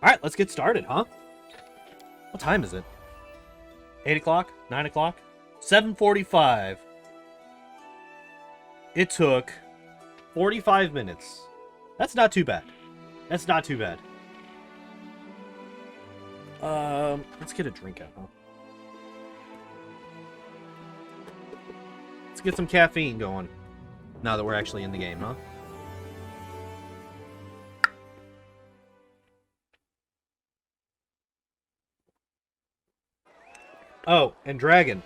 Alright, let's get started, huh? What time is it? 8 o'clock? 9 o'clock? 7:45. It took 45 minutes. That's not too bad. That's not too bad. Let's get a drink out, huh? Let's get some caffeine going. Now that we're actually in the game, huh? Oh, and Dragon.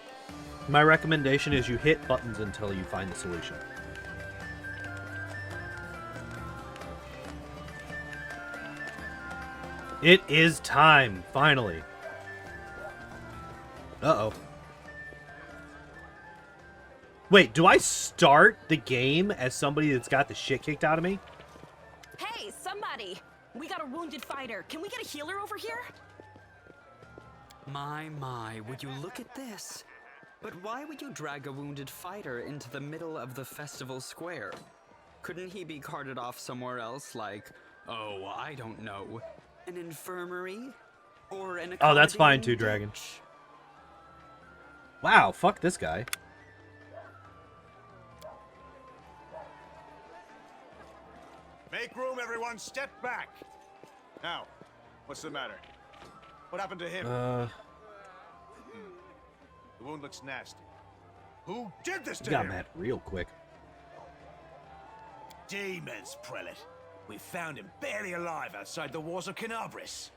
My recommendation is you hit buttons until you find the solution. It is time, finally. Uh-oh. Wait, do I start the game as somebody that's got the shit kicked out of me? Hey, somebody! We got a wounded fighter. Can we get a healer over here? My, would you look at this? But why would you drag a wounded fighter into the middle of the festival square? Couldn't he be carted off somewhere else, like, oh, I don't know, an infirmary? Or an Oh, that's fine too, accommodating Dragon. ditch? Wow, fuck this guy. Make room, everyone. Step back. Now, what's the matter? What happened to him? The wound looks nasty. Who did this to Got him? mad real quick. Demons, Prelate. We found him barely alive outside the walls of Canabris.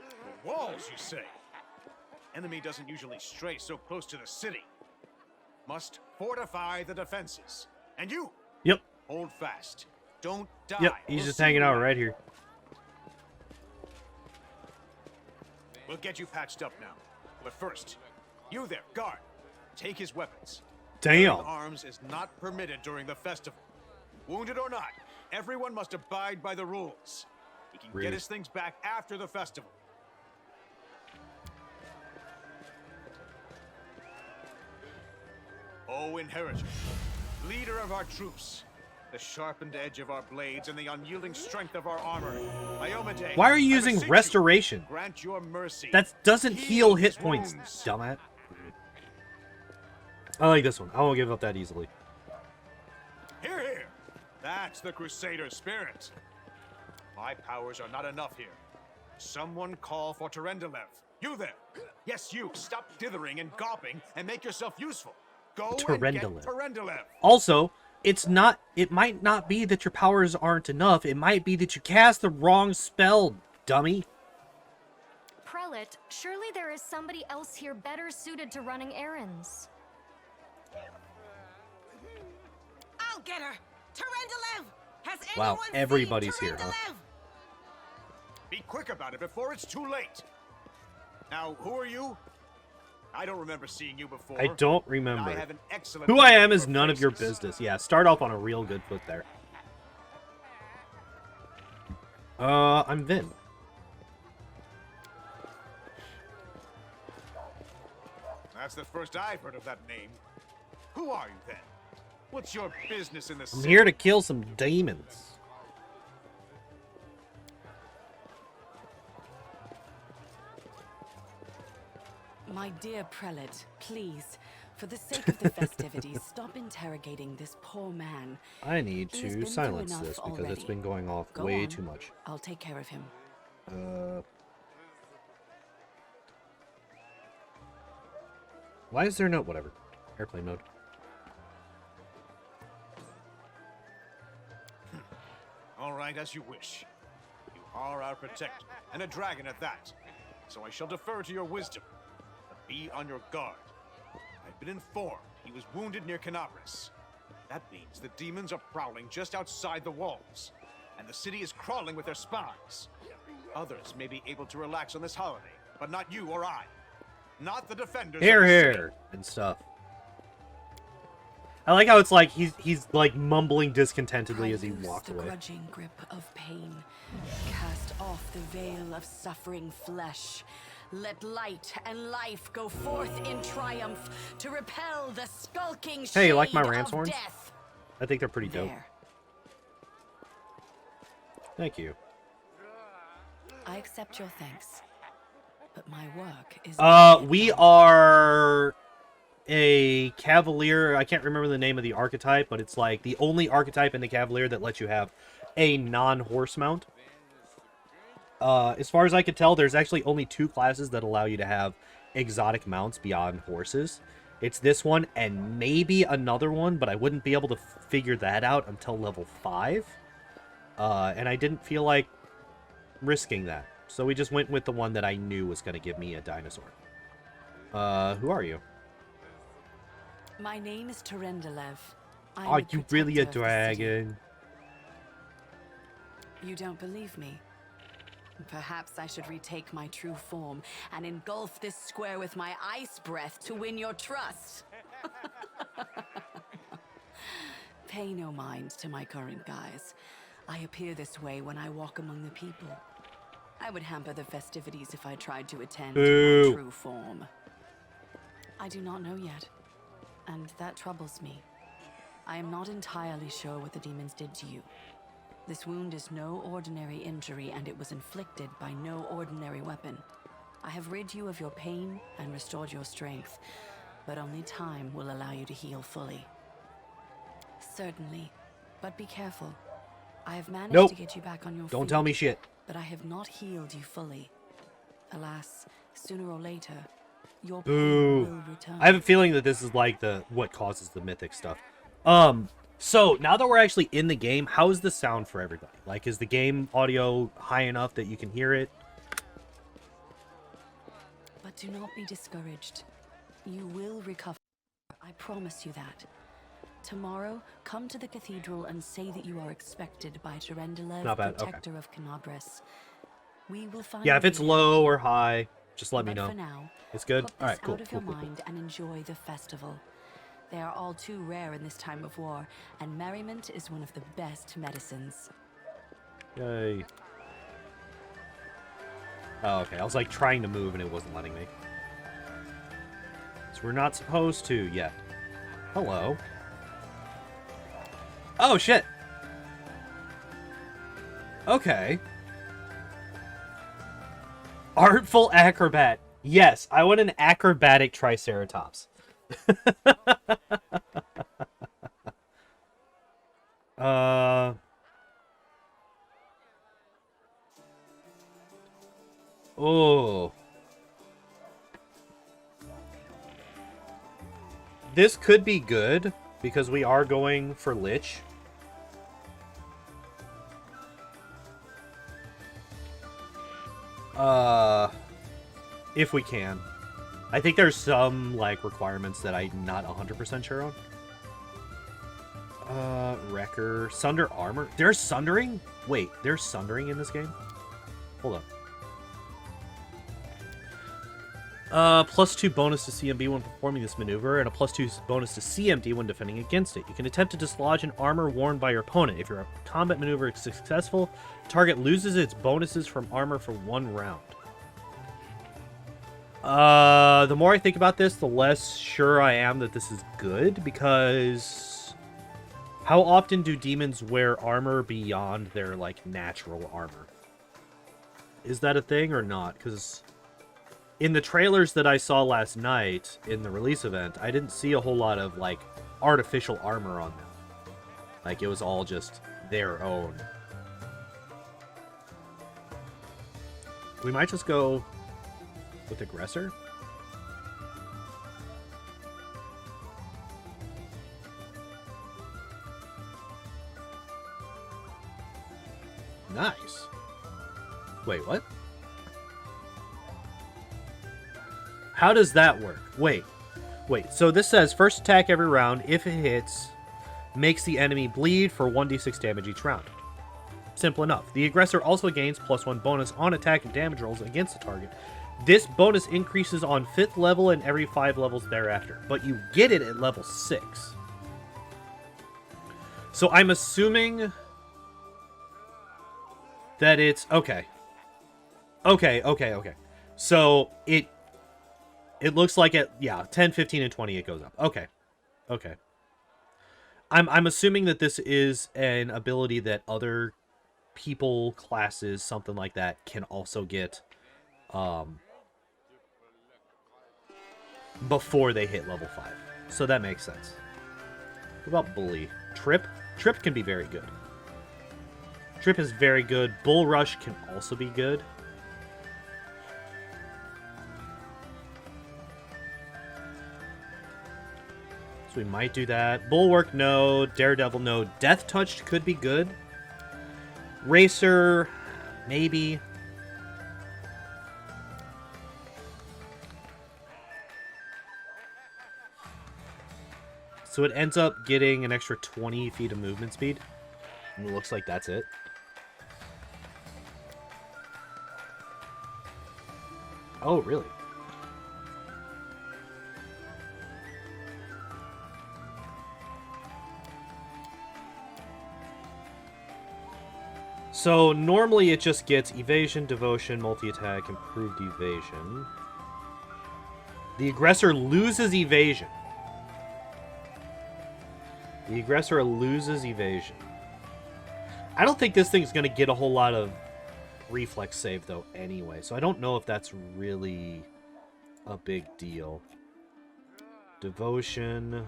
The walls, you say? Enemy doesn't usually stray so close to the city. Must fortify the defenses. And you? Yep. Hold fast. Don't die. Yep, he's We'll just see hanging you out later. right here. We'll get you patched up now. But first, you there, guard. Take his weapons. Carrying Damn. arms is not permitted during the festival. Wounded or not, everyone must abide by the rules. He can Rude. get his things back after the festival. O Inheritor, leader of our troops, the sharpened edge of our blades and the unyielding strength of our armor, Iomade, Why are you I using beseech you, restoration? grant your mercy. That doesn't heal hit his points, wounds. dumbass. I like this one. I won't give up that easily. Hear, hear. That's the Crusader spirit. My powers are not enough here. Someone call for Terendelev. You there. Yes, you. Stop dithering and gawping and make yourself useful. Go and get Terendelev. Terendelev. Also, it might not be that your powers aren't enough. It might be that you cast the wrong spell, dummy. Prelate, surely there is somebody else here better suited to running errands. I'll get her! Terendelev! Has Wow, anyone seen everybody's here, huh? Terendelev? Be quick about it before it's too late. Now, who are you? I don't remember seeing you before. I don't and remember. I have an excellent Who I am memory is for none of your faces. business. Yeah, start off on a real good foot there. I'm Vin. That's the first I've heard of that name. Who are you then? What's your business in the I'm city? here to kill some demons. My dear prelate, please, for the sake of the festivities, stop interrogating this poor man. I need He has to been through silence enough this because it's already. been going off Go way on. too much. I'll take care of him. Why is there no... Whatever. Airplane mode. All right, as you wish. You are our protector, and a dragon at that. So I shall defer to your wisdom. But be on your guard. I've been informed he was wounded near Canabris. That means the demons are prowling just outside the walls, and the city is crawling with their spies. Others may be able to relax on this holiday, but not you or I. Not the defenders Here, of the city. here, and stuff. I like how it's like he's like mumbling discontentedly as he Pry loose walks the away. grudging grip of pain. Cast off the veil of suffering flesh. Let light and life go forth in triumph to repel the skulking Hey, you like my shade ram's of horns? death. I think they're pretty dope. There. Thank you. I accept your thanks, but my work is... We are a Cavalier. I can't remember the name of the archetype, but it's like the only archetype in the Cavalier that lets you have a non-horse mount. As far as I could tell, there's actually only 2 classes that allow you to have exotic mounts beyond horses. It's this one and maybe another one, but I wouldn't be able to figure that out until level 5. And I didn't feel like risking that. So we just went with the one that I knew was going to give me a dinosaur. Who are you? My name is Terendelev. Are you really a dragon? You don't believe me? Perhaps I should retake my true form and engulf this square with my ice breath to win your trust. Pay no mind to my current guise. I appear this way when I walk among the people. I would hamper the festivities if I tried to attend to my true form. I do not know yet, and that troubles me. I am not entirely sure what the demons did to you. This wound is no ordinary injury, and it was inflicted by no ordinary weapon. I have rid you of your pain and restored your strength, but only time will allow you to heal fully. Certainly, but be careful. I have managed to get you back on your feet. Don't tell me shit. But I have not healed you fully. Alas, sooner or later, your pain will return. I have a feeling that this is like what causes the mythic stuff. So now that we're actually in the game, how is the sound for everybody? Like, is the game audio high enough that you can hear it? But do not be discouraged. You will recover. I promise you that. Tomorrow, come to the cathedral and say that you are expected by Terendelev, protector of Canabras. We will find. Yeah, if it's low or high, just let me know. For now, it's good. put All right, this cool. out of your mind and enjoy the festival. They are all too rare in this time of war, and merriment is one of the best medicines. Yay. Oh, okay. I was like trying to move and it wasn't letting me. So we're not supposed to yet. Hello. Oh, shit. Okay. Artful acrobat. Yes, I want an acrobatic Triceratops. Oh. This could be good, because we are going for Lich. If we can. I think there's some, like, requirements that I'm not 100% sure on. Wrecker. Sunder armor. There's sundering? Wait, there's sundering in this game? Hold up. +2 bonus to CMB when performing this maneuver, and a +2 bonus to CMD when defending against it. You can attempt to dislodge an armor worn by your opponent. If your combat maneuver is successful, the target loses its bonuses from armor for 1 round. The more I think about this, the less sure I am that this is good, because how often do demons wear armor beyond their, like, natural armor? Is that a thing or not? Because in the trailers that I saw last night in the release event, I didn't see a whole lot of, like, artificial armor on them. Like, it was all just their own. We might just go with aggressor. Nice. Wait, what? How does that work? Wait. So this says first attack every round. If it hits, makes the enemy bleed for 1d6 damage each round. Simple enough. The aggressor also gains +1 bonus on attack and damage rolls against the target. This bonus increases on 5th level and every 5 levels thereafter, but you get it at level 6. So I'm assuming that it's... Okay. So it looks like at, 10, 15, and 20 it goes up. Okay. I'm assuming that this is an ability that other people, classes, something like that can also get before they hit level 5. So that makes sense. What about Bully? Trip? Trip can be very good. Trip is very good. Bull Rush can also be good. So we might do that. Bulwark, no. Daredevil, no. Death Touch could be good. Racer, maybe. So it ends up getting an extra 20 feet of movement speed. And it looks like that's it. Oh, really? So normally it just gets evasion, devotion, multi-attack, improved evasion. The aggressor loses evasion. The aggressor loses evasion. I don't think this thing's going to get a whole lot of reflex save, though, anyway. So I don't know if that's really a big deal. Devotion.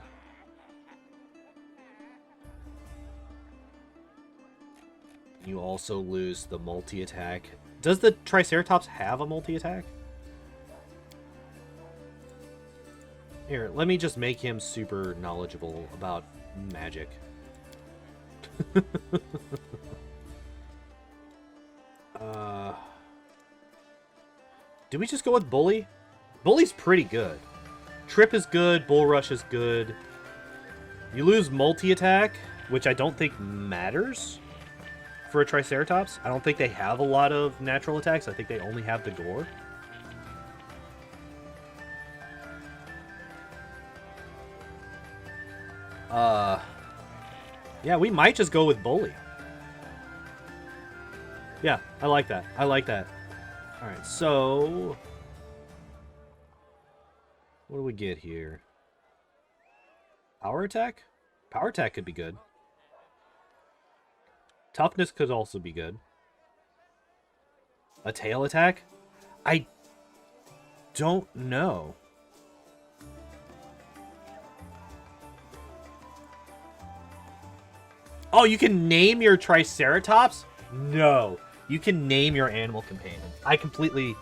You also lose the multi-attack. Does the Triceratops have a multi-attack? Here, let me just make him super knowledgeable about magic. Do we just go with Bully? Bully's pretty good. Trip is good. Bull Rush is good. You lose multi-attack, which I don't think matters for a Triceratops. I don't think they have a lot of natural attacks. I think they only have the gore. Yeah, we might just go with Bully. Yeah, I like that. I like that. Alright, so... what do we get here? Power attack? Power attack could be good. Toughness could also be good. A tail attack? I don't know. Oh, you can name your Triceratops? No. You can name your animal companion. I completely...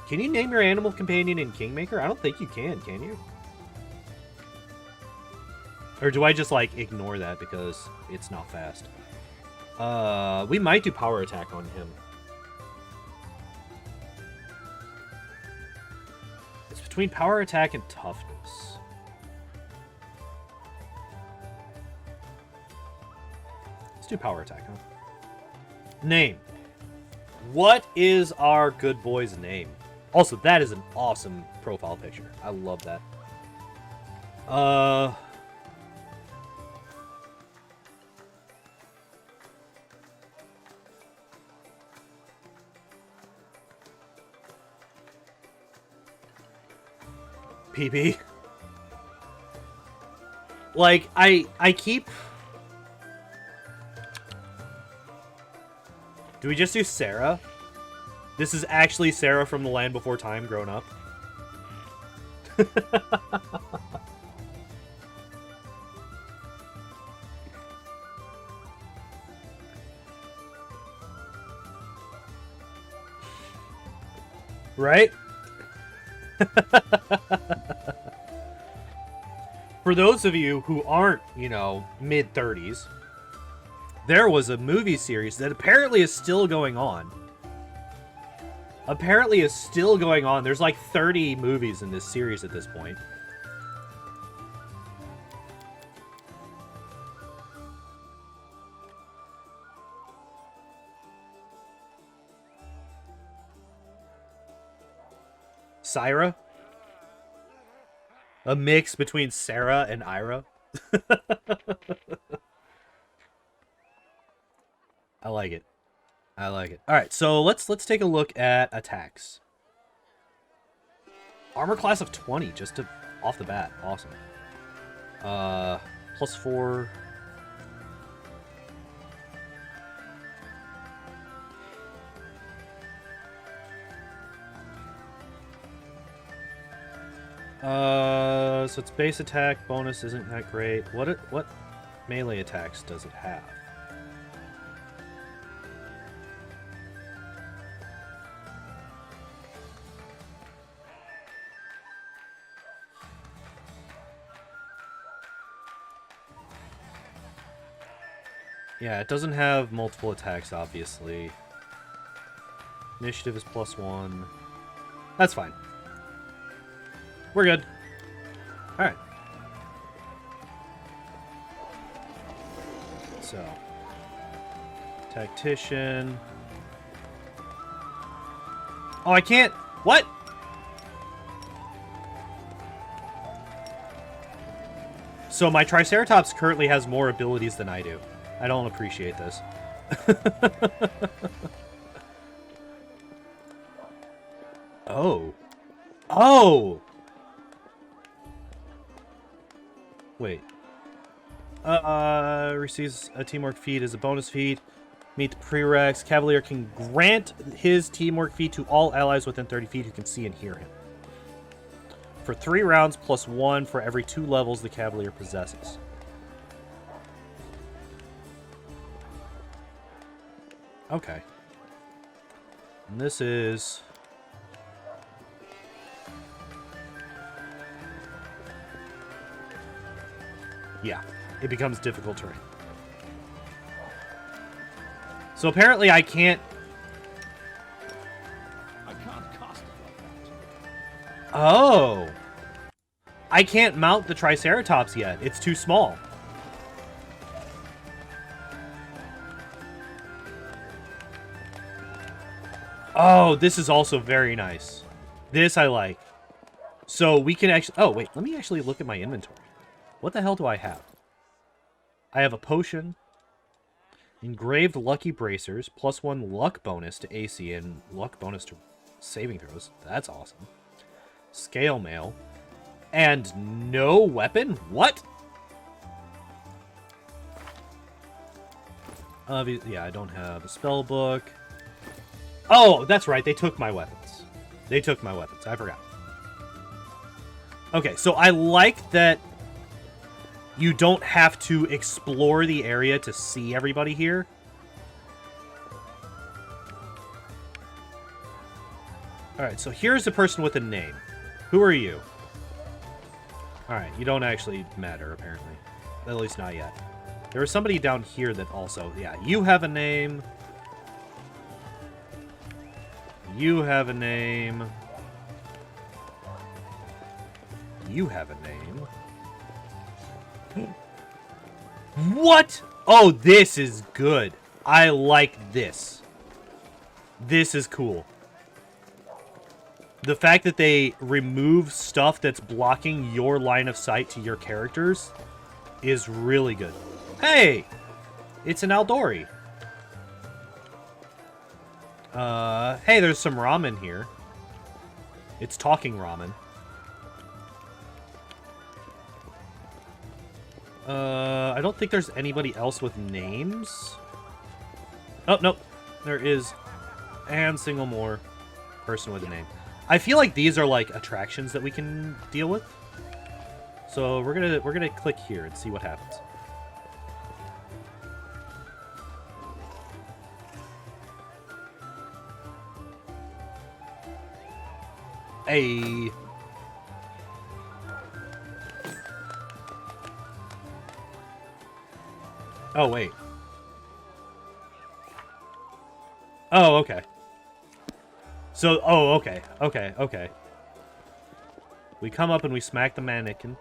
Can you name your animal companion in Kingmaker? I don't think you can you? Or do I just, like, ignore that because it's not fast? We might do power attack on him. It's between power attack and toughness. Let's do power attack, huh? Name. What is our good boy's name? Also, that is an awesome profile picture. I love that. PB. Like, I keep... Do we just do Sarah? This is actually Sarah from The Land Before Time grown up. Right? For those of you who aren't, you know, mid-30s, there was a movie series that apparently is still going on. Apparently is still going on. There's like 30 movies in this series at this point. Syra? A mix between Sarah and Ira? I like it. I like it. All right, so let's take a look at attacks. Armor class of 20, just to off the bat. Awesome. +4. So its base attack bonus isn't that great. What melee attacks does it have? Yeah, it doesn't have multiple attacks, obviously. Initiative is +1. That's fine. We're good. Alright. So. Tactician. Oh, I can't. What? So my Triceratops currently has more abilities than I do. I don't appreciate this. Oh. Oh! Wait. Receives a teamwork feat as a bonus feat. Meet the prereqs. Cavalier can grant his teamwork feat to all allies within 30 feet who can see and hear him. For 3 rounds, +1 for every 2 levels the Cavalier possesses. Okay. And this is... Yeah, it becomes difficult terrain. So apparently I can't... I can't cast it like that. Oh! I can't mount the Triceratops yet. It's too small. Oh, this is also very nice. This I like. So we can actually... Oh, wait. Let me actually look at my inventory. What the hell do I have? I have a potion. Engraved Lucky Bracers. +1 luck bonus to AC and luck bonus to saving throws. That's awesome. Scale mail. And no weapon? What? Yeah, I don't have a spell book. Oh, that's right. They took my weapons. They took my weapons. I forgot. Okay, so I like that you don't have to explore the area to see everybody here. Alright, so here's the person with a name. Who are you? Alright, you don't actually matter, apparently. At least not yet. There was somebody down here that also... Yeah, you have a name. You have a name. You have a name. What? Oh, this is good. I like this. This is cool. The fact that they remove stuff that's blocking your line of sight to your characters is really good. Hey! It's an Aldori. Hey, there's some ramen here. It's talking ramen. I don't think there's anybody else with names. Oh, nope. There is. And single more person with a name. I feel like these are like attractions that we can deal with. So we're gonna click here and see what happens. Hey. Oh, wait. Oh, okay. So, oh, okay. Okay. We come up and we smack the mannequin.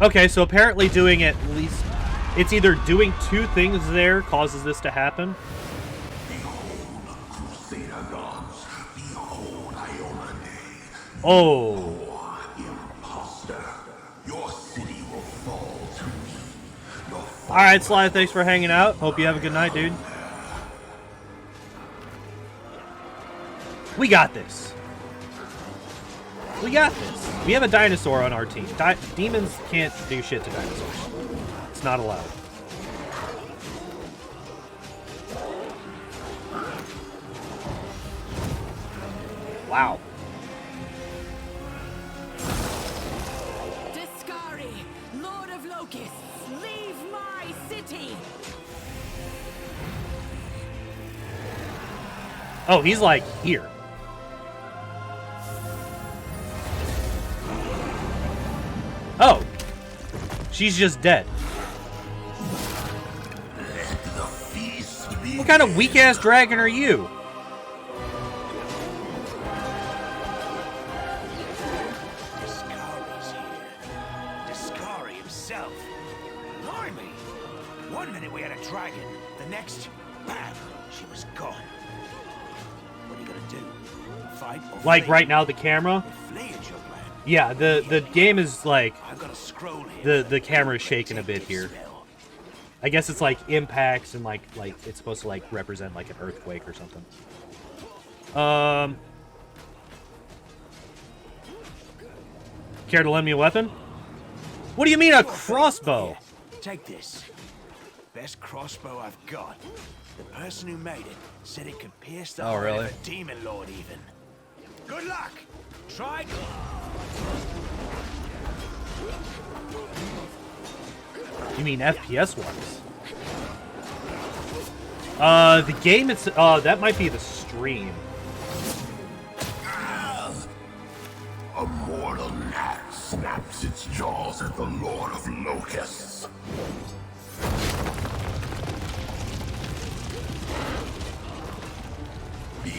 Okay, so apparently doing at least... It's either doing 2 things there causes this to happen. Behold, Crusader gods, behold Iona Day. Oh. Imposter, your city will fall to me. Your Alright, Sly, thanks for hanging out. Hope you have a good night, dude. We got this. We got this. We have a dinosaur on our team. Demons can't do shit to dinosaurs. It's not allowed. Wow. Discari, Lord of Locusts, leave my city! Oh, he's like here. Oh. She's just dead. What kind of weak-ass dragon are you? Discari's here. Discari himself. Blimey! One minute we had a dragon, the next, bam, she was gone. What are you gonna do? Fight or Like flee? right now, the camera? If flee is your plan, Yeah, the game is like I've got a scroll here. the camera is shaking a bit here. Spell. I guess it's like impacts and like it's supposed to like represent like an earthquake or something. Care to lend me a weapon? What do you mean a crossbow? Take this. Best crossbow I've got. The person who made it said it could pierce the Oh, heart really? of a demon lord even. Good luck! Try. You mean FPS wise? The game it's that might be the stream. A mortal gnat snaps its jaws at the Lord of Locusts.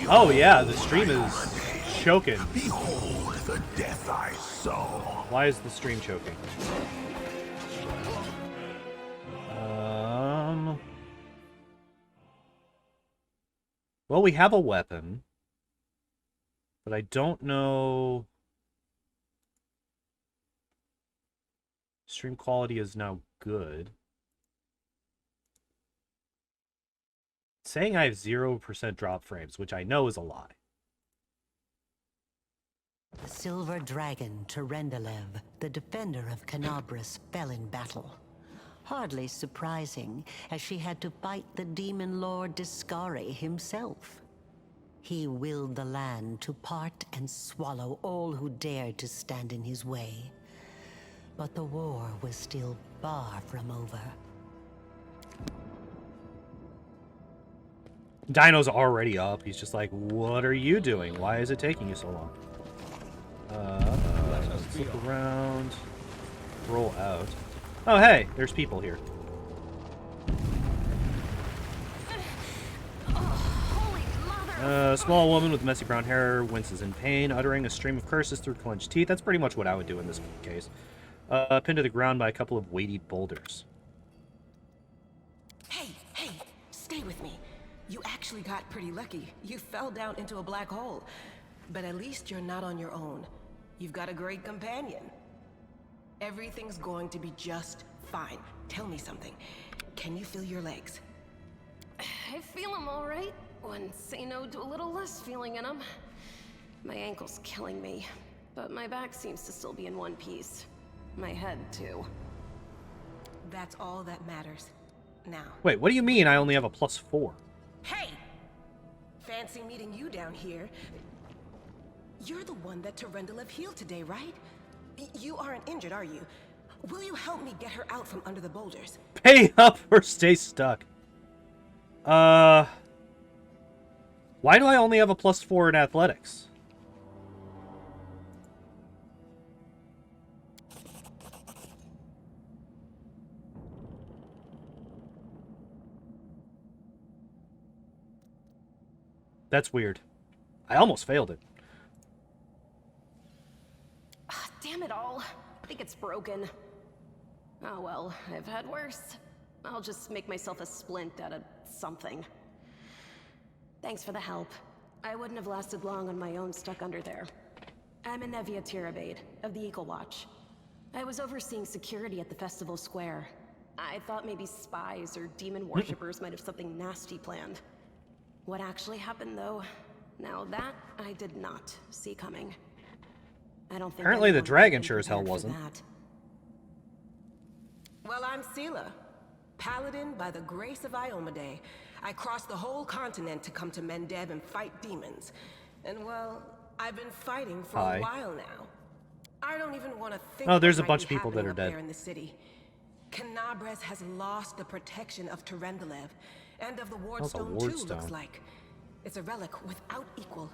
Oh yeah, the stream is choking. Behold the death I sow. Why is the stream choking? Well, we have a weapon, but I don't know. Stream quality is now good. It's saying I have 0% drop frames, which I know is a lie. The silver dragon, Terendelev, the defender of Canabras, fell in battle. Hardly surprising, as she had to fight the demon lord Discari himself. He willed the land to part and swallow all who dared to stand in his way. But the war was still far from over. Dino's already up. He's just like, what are you doing? Why is it taking you so long? Let's look around. Roll out. Oh, hey, there's people here. A small woman with messy brown hair winces in pain, uttering a stream of curses through clenched teeth. That's pretty much what I would do in this case. Pinned to the ground by a couple of weighty boulders. Hey, stay with me. You actually got pretty lucky. You fell down into a black hole. But at least you're not on your own. You've got a great companion. Everything's going to be just fine. Tell me something. Can you feel your legs? I feel them all right. When say no to a little less feeling in them. My ankle's killing me, but my back seems to still be in one piece. My head, too. That's all that matters. Now. Wait, what do you mean I only have a +4? Hey! Fancy meeting you down here. You're the one that Terendelev healed today, right? You aren't injured, are you? Will you help me get her out from under the boulders? Pay up or stay stuck. Why do I only have a +4 in athletics? That's weird. I almost failed it. Damn it all. I think it's broken. Oh well, I've had worse. I'll just make myself a splint out of something. Thanks for the help. I wouldn't have lasted long on my own stuck under there. I'm Inevia Tirabade, of the Eagle Watch. I was overseeing security at the festival square. I thought maybe spies or demon worshippers might have something nasty planned. What actually happened, though, now that I did not see coming. I don't think Apparently the anyone dragon would've sure as hell prepared for wasn't. that. Well, I'm Sela, paladin by the grace of Iomade. I crossed the whole continent to come to Mendev and fight demons. And well, I've been fighting for Hi. a while now. I don't even want to think. Oh, there's what a bunch might of be people that happening are up dead. there in the city. Canabres has lost the protection of Terendelev, and of the Wardstone too, looks Wardstone. like. It's a relic without equal.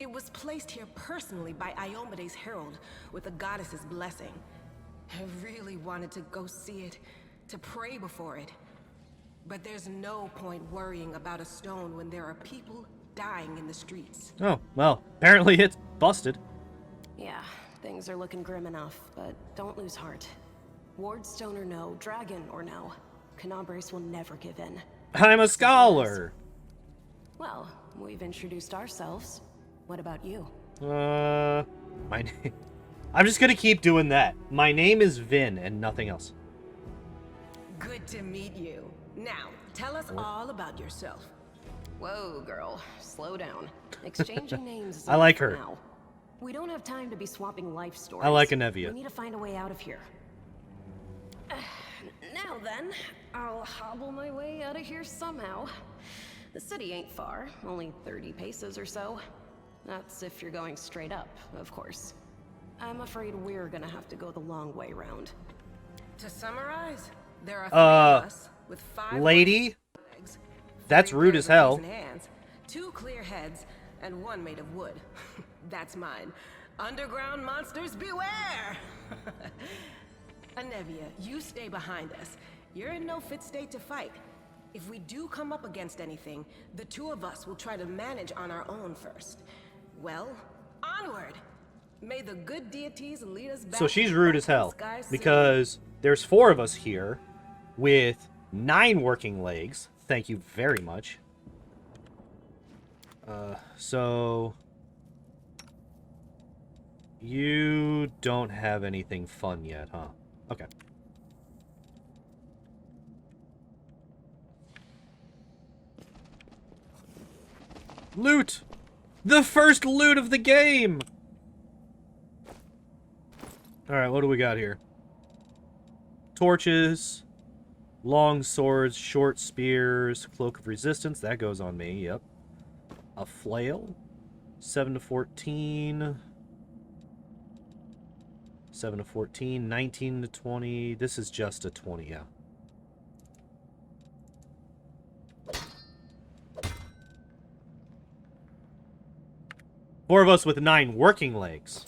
It was placed here personally by Iomede's herald, with the goddess's blessing. I really wanted to go see it, to pray before it. But there's no point worrying about a stone when there are people dying in the streets. Oh, well, apparently it's busted. Yeah, things are looking grim enough, but don't lose heart. Wardstone or no, dragon or no, Canabres will never give in. I'm a scholar. Well, we've introduced ourselves. What about you? My name. I'm just gonna keep doing that. My name is Vin and nothing else. Good to meet you. Now, tell us all about yourself. Whoa, girl, slow down. Exchanging names is I like enough her. for now. We don't have time to be swapping life stories. I like Anevia. We need to find a way out of here. Now then, I'll hobble my way out of here somehow. The city ain't far, only 30 paces or so. That's if you're going straight up, of course. I'm afraid we're gonna have to go the long way round. To summarize, there are 3 of us with 5 Lady? legs, That's 3 rude pairs as of hell. legs and hands, 2 clear heads, and 1 made of wood. That's mine. Underground monsters beware! Anevia, you stay behind us. You're in no fit state to fight. If we do come up against anything, the 2 of us will try to manage on our own first. Well, onward! May the good deities lead us back. So she's to rude as hell sky soon. because there's 4 of us here with 9 working legs. Thank you very much. So you don't have anything fun yet, huh? Okay. Loot! The first loot of the game! Alright, what do we got here? Torches, long swords, short spears, cloak of resistance. That goes on me, yep. A flail. 7 to 14. 7 to 14. 19 to 20. This is just a 20, yeah. Four of us with 9 working legs.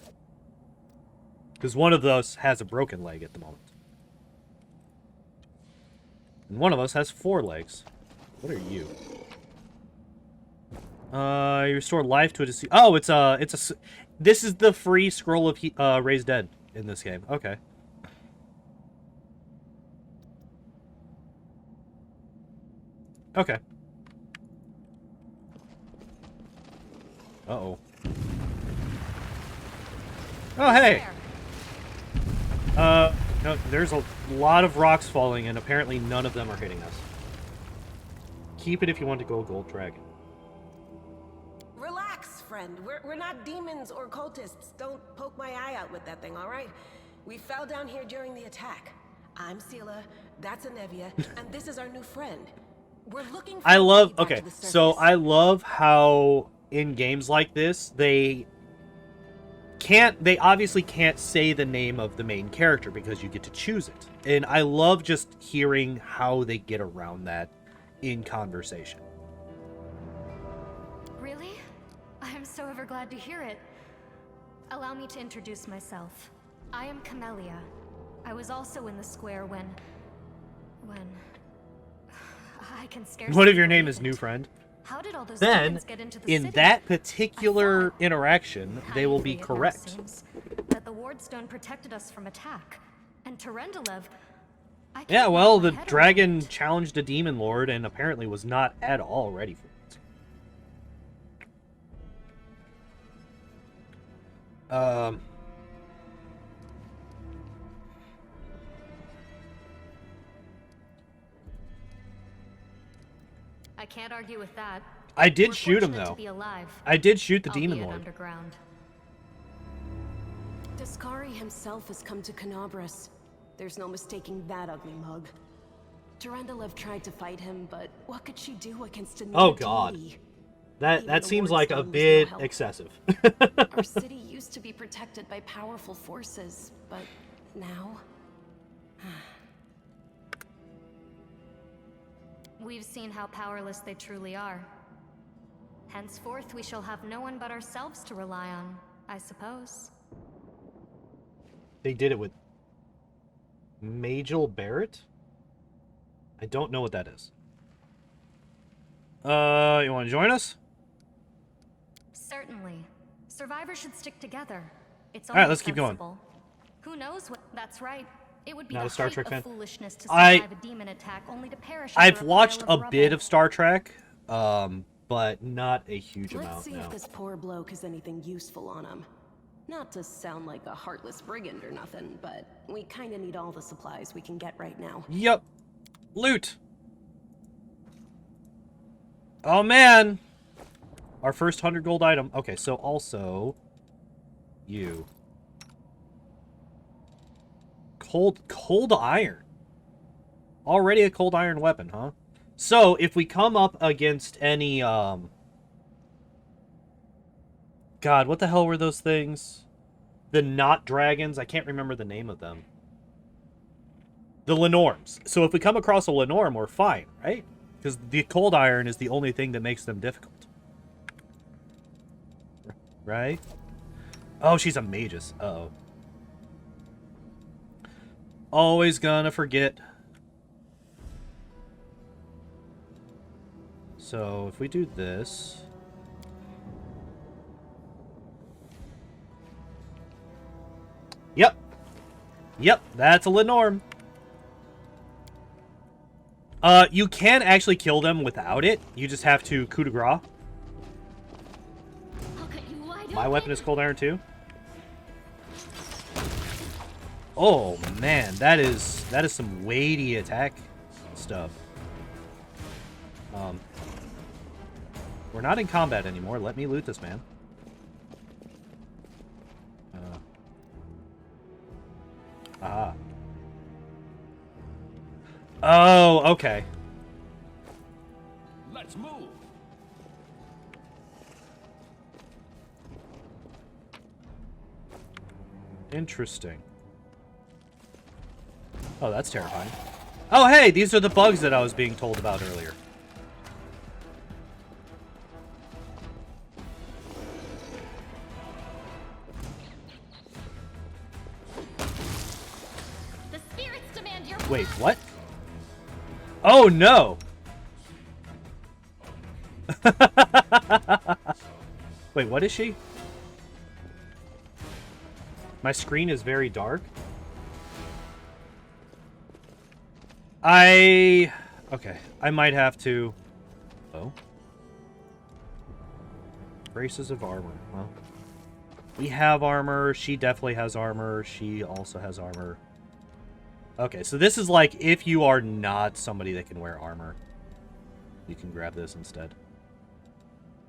Because one of us has a broken leg at the moment. And one of us has 4 legs. What are you? You restore life to a deceased. Oh, it's a. This is the free scroll of raised dead in this game. Okay. Okay. Uh-oh. Oh, hey! No, there's a lot of rocks falling, and apparently none of them are hitting us. Keep it if you want to go gold dragon. Relax, friend. We're not demons or cultists. Don't poke my eye out with that thing, all right? We fell down here during the attack. I'm Sela, that's Anevia, and this is our new friend. We're looking for I love... back Okay, to the so surface. I love how in games like this, they obviously can't say the name of the main character because you get to choose it. And I love just hearing how they get around that in conversation. Really? I'm so ever glad to hear it. Allow me to introduce myself. I am Camellia. I was also in the square when... I can scarcely What if your name believe is New it. Friend? How did all those Then, demons get into the in city? that particular I thought, interaction, they will be kindly it now correct. seems, that the Wardstone protected us from attack. And Terendelev... I can't Yeah, well, wrap the my head dragon around it. challenged a demon lord and apparently was not at all ready for it. I can't argue with that. I did We're shoot him, fortunate though. to be alive, I did shoot the Demon albeit Lord. underground. Discari himself has come to Canobris. There's no mistaking that ugly mug. Durendalev tried to fight him, but what could she do against a Oh god. deity? That Even the seems Ward like a Stone was no bit help. excessive. Our city used to be protected by powerful forces, but now... We've seen how powerless they truly are. Henceforth, we shall have no one but ourselves to rely on, I suppose. They did it with Majel Barrett? I don't know what that is. You want to join us? Certainly. Survivors should stick together. It's All right, only let's keep going. sensible. Who knows what... That's right. It would be Not the a Star height Trek of fan. foolishness to I- survive a demon attack only to perish I've under watched pile a of bit rubble. of Star Trek, but not a huge Let's amount. see No. if this poor bloke has anything useful on him. Not to sound like a heartless brigand or nothing, but we kinda need all the supplies we can get right now. Yep. Loot. Oh man. Our first 100 gold item. Okay, so also you. Cold iron. Already a cold iron weapon, huh? So, if we come up against any God, what the hell were those things? The not dragons, I can't remember the name of them. The Lenorms. So if we come across a Lenorm, we're fine, right? Because the cold iron is the only thing that makes them difficult. Right? Oh, she's a magus. Uh-oh. Always gonna forget. So if we do this... Yep. Yep, that's a Lenorm. You can actually kill them without it. You just have to coup de grace. I'll cut you wide My open. weapon is cold iron too. Oh man, that is some weighty attack stuff. We're not in combat anymore. Let me loot this man. Aha. Oh, okay. Let's move. Interesting. Oh, that's terrifying. Oh, hey, these are the bugs that I was being told about earlier. The spirits demand your Wait, what? Oh, no! Wait, what is she? My screen is very dark. Okay, I might have to... Oh. Braces of armor. Well, we have armor. She definitely has armor. She also has armor. Okay, so this is like if you are not somebody that can wear armor, you can grab this instead.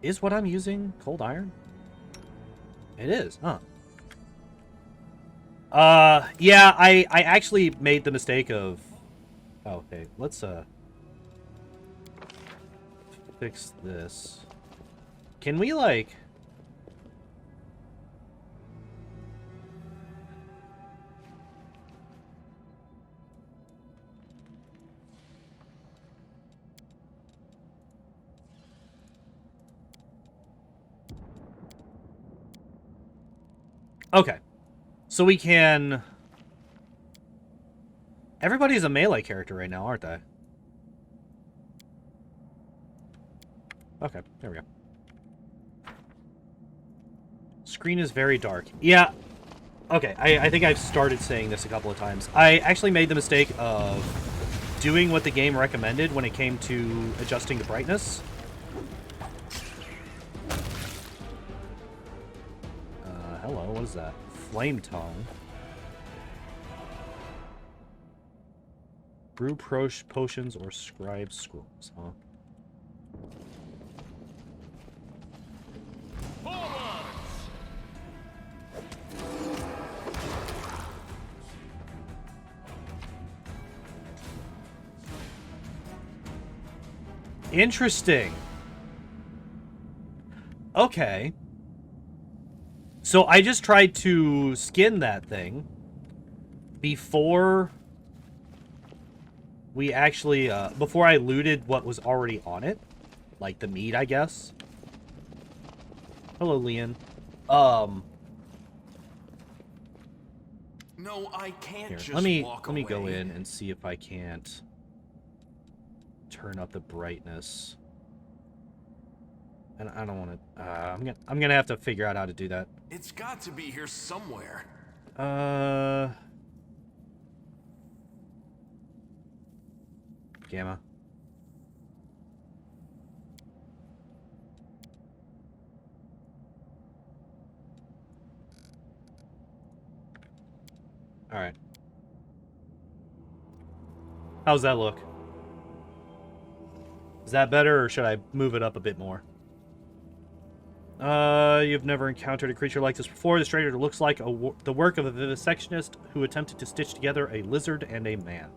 Is what I'm using cold iron? It is, huh? Yeah, I actually made the mistake of... Oh, okay, let's, fix this. Can we, like... Okay. So we can... Everybody's a melee character right now, aren't they? Okay, there we go. Screen is very dark. Yeah. Okay, I think I've started saying this a couple of times. I actually made the mistake of doing what the game recommended when it came to adjusting the brightness. Hello, what is that? Flame tongue. Brew potions or scribe scrolls, huh? Interesting. Okay. So I just tried to skin that thing before we actually, before I looted what was already on it. Like the meat, I guess. Hello, Leon. No, I can't Here, just let me walk go away. in and see if I can't turn up the brightness. And I don't want to. I'm gonna have to figure out how to do that. It's got to be here somewhere. Gamma. All right. How's that look? Is that better, or should I move it up a bit more? You've never encountered a creature like this before. The stranger looks like the work of a vivisectionist who attempted to stitch together a lizard and a man.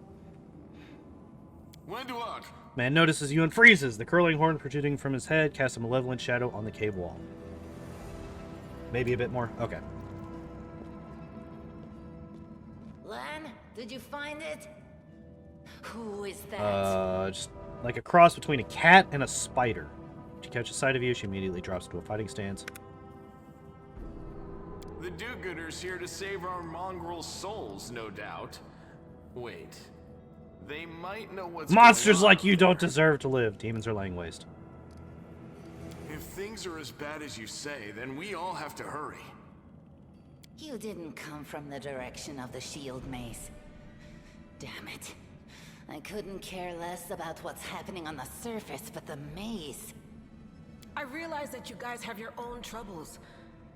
Wenduok! Man notices you and freezes. The curling horn protruding from his head casts a malevolent shadow on the cave wall. Maybe a bit more? Okay. Lan, did you find it? Who is that? Just like a cross between a cat and a spider. If she catches sight of you, she immediately drops into a fighting stance. The do-gooders here to save our mongrel souls, no doubt. Wait. They might know what's Monsters going on like you up there. don't deserve to live. Demons are laying waste. If things are as bad as you say, then we all have to hurry. You didn't come from the direction of the shield maze. Damn it. I couldn't care less about what's happening on the surface, but the maze. I realize that you guys have your own troubles,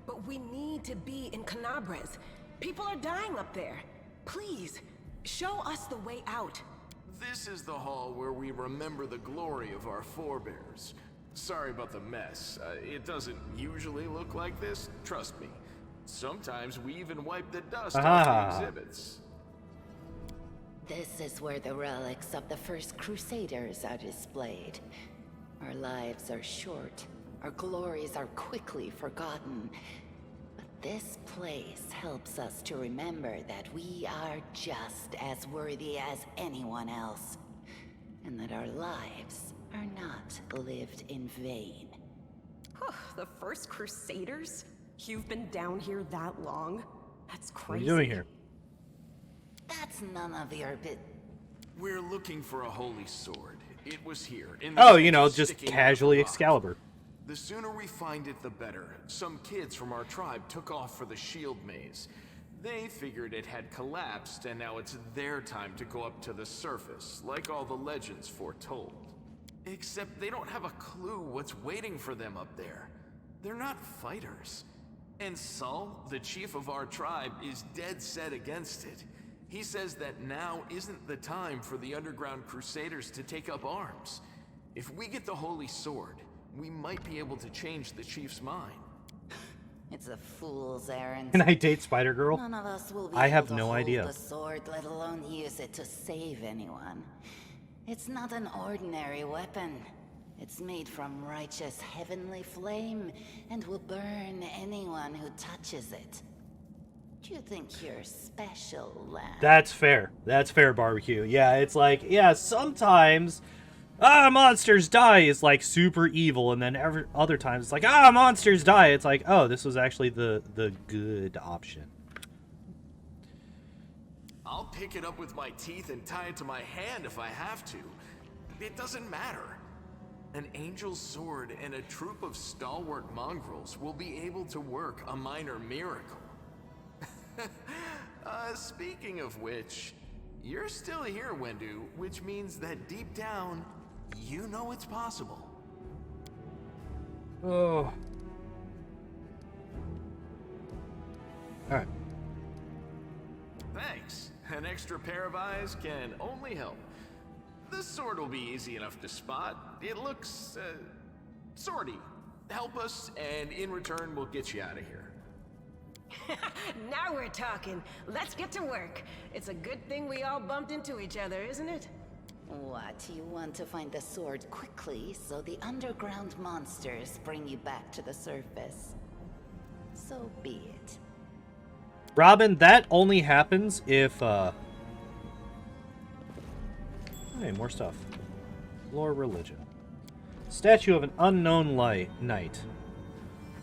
but we need to be in Canabres. People are dying up there. Please, show us the way out. This is the hall where we remember the glory of our forebears. Sorry about the mess. It doesn't usually look like this, trust me. Sometimes we even wipe the dust off the exhibits. This is where the relics of the first Crusaders are displayed. Our lives are short. Our glories are quickly forgotten. But this place helps us to remember that we are just as worthy as anyone else. And that our lives are not lived in vain. The first Crusaders? You've been down here that long? That's crazy. What are you doing here? That's none of your bit. We're looking for a holy sword. It was here. In Oh, the you know, center just sticking out of casually the rock. Excalibur. The sooner we find it, the better. Some kids from our tribe took off for the shield maze. They figured it had collapsed, and now it's their time to go up to the surface, like all the legends foretold. Except they don't have a clue what's waiting for them up there. They're not fighters. And Saul, the chief of our tribe, is dead set against it. He says that now isn't the time for the underground crusaders to take up arms. If we get the holy sword, we might be able to change the chief's mind. It's a fool's errand. Can I date Spider-Girl? None of us will be I have able to no hold idea. the sword, let alone use it to save anyone. It's not an ordinary weapon. It's made from righteous heavenly flame and will burn anyone who touches it. Do you think you're special, Lan? That's fair. That's fair, barbecue. Yeah, it's like, yeah, sometimes monsters die is like super evil, and then every other times it's like, monsters die. It's like, oh, this was actually the good option. I'll pick it up with my teeth and tie it to my hand if I have to. It doesn't matter. An angel's sword and a troop of stalwart mongrels will be able to work a minor miracle. Speaking of which, you're still here, Wendu, which means that deep down, you know it's possible. Oh. Alright. Thanks. An extra pair of eyes can only help. This sword will be easy enough to spot. It looks, swordy. Help us, and in return, we'll get you out of here. Now we're talking. Let's get to work. It's a good thing we all bumped into each other, isn't it? What, you want to find the sword quickly so the underground monsters bring you back to the surface? So be it. Robin, that only happens if, Hey, more stuff. Lore religion. Statue of an unknown knight.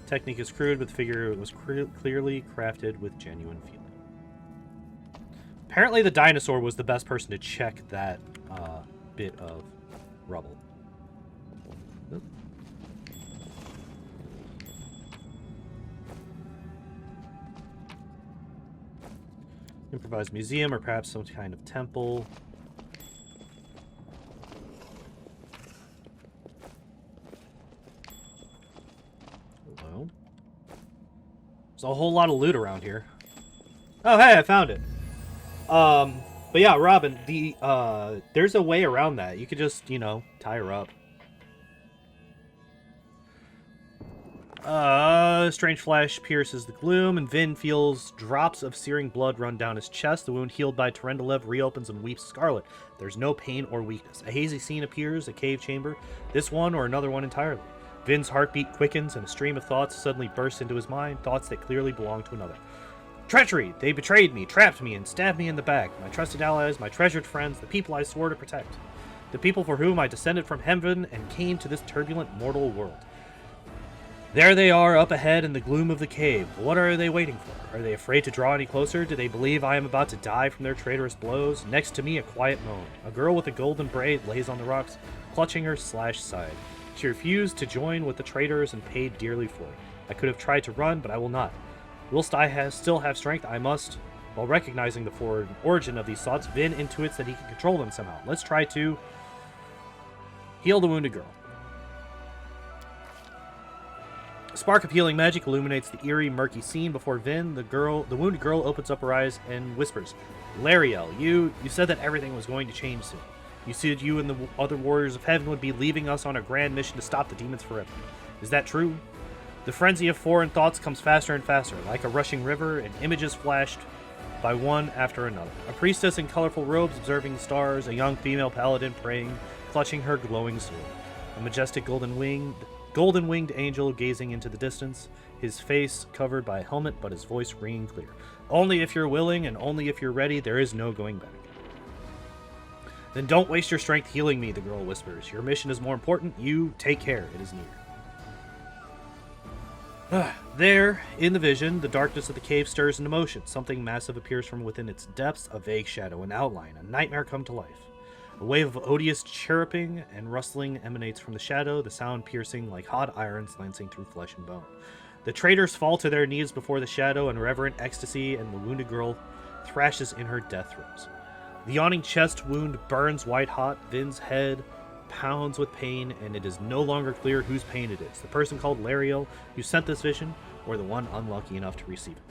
Technique is crude, but the figure was clearly crafted with genuine feeling. Apparently the dinosaur was the best person to check that bit of rubble. Oop. Improvised museum, or perhaps some kind of temple. Hello? There's a whole lot of loot around here. Oh, hey, I found it. But yeah, Robin, there's a way around that. You could just, you know, tie her up. Strange flash pierces the gloom, and Vin feels drops of searing blood run down his chest. The wound healed by Terendelev reopens and weeps scarlet. There's no pain or weakness. A hazy scene appears, a cave chamber, this one or another one entirely. Vin's heartbeat quickens, and a stream of thoughts suddenly bursts into his mind, thoughts that clearly belong to another. Treachery! They betrayed me, trapped me, and stabbed me in the back. My trusted allies, my treasured friends, the people I swore to protect. The people for whom I descended from heaven and came to this turbulent mortal world. There they are, up ahead in the gloom of the cave. What are they waiting for? Are they afraid to draw any closer? Do they believe I am about to die from their traitorous blows? Next to me, a quiet moan. A girl with a golden braid lays on the rocks, clutching her slashed side. She refused to join with the traitors and paid dearly for it. I could have tried to run, but I will not. Whilst I still have strength, I must. While recognizing the origin of these thoughts, Vin intuits that he can control them somehow. Let's try to heal the wounded girl. A spark of healing magic illuminates the eerie, murky scene before Vin. The wounded girl opens up her eyes and whispers, "Lariel, you said that everything was going to change soon. You said you and the other warriors of heaven would be leaving us on a grand mission to stop the demons forever. Is that true?" The frenzy of foreign thoughts comes faster and faster, like a rushing river, and images flashed by one after another. A priestess in colorful robes observing the stars, a young female paladin praying, clutching her glowing sword. A majestic golden-winged angel gazing into the distance, his face covered by a helmet, but his voice ringing clear. Only if you're willing, and only if you're ready, there is no going back. Then don't waste your strength healing me, the girl whispers. Your mission is more important. You take care. It is near. There, in the vision, the darkness of the cave stirs into motion. Something massive appears from within its depths, a vague shadow, an outline, a nightmare come to life. A wave of odious chirruping and rustling emanates from the shadow, the sound piercing like hot irons lancing through flesh and bone. The traitors fall to their knees before the shadow in reverent ecstasy, and the wounded girl thrashes in her death throes. The yawning chest wound burns white-hot, Vin's head pounds with pain, and it is no longer clear whose pain it is, the person called Lariel who sent this vision, or the one unlucky enough to receive it.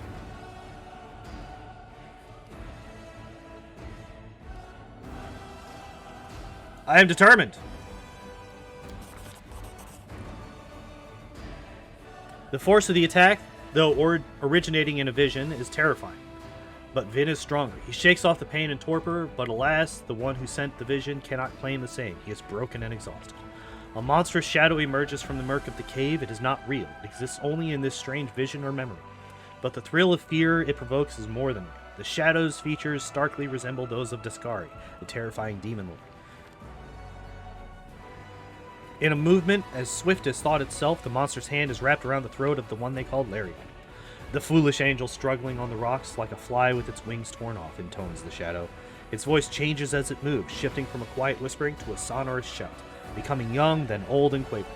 I am determined. The force of the attack, though originating in a vision, is terrifying. But Vin is stronger. He shakes off the pain and torpor, but alas, the one who sent the vision cannot claim the same. He is broken and exhausted. A monstrous shadow emerges from the murk of the cave. It is not real. It exists only in this strange vision or memory. But the thrill of fear it provokes is more than real. The shadow's features starkly resemble those of Discari, the terrifying demon lord. In a movement as swift as thought itself, the monster's hand is wrapped around the throat of the one they called Lariel. The foolish angel struggling on the rocks like a fly with its wings torn off, intones the shadow. Its voice changes as it moves, shifting from a quiet whispering to a sonorous shout, becoming young, then old and quavering.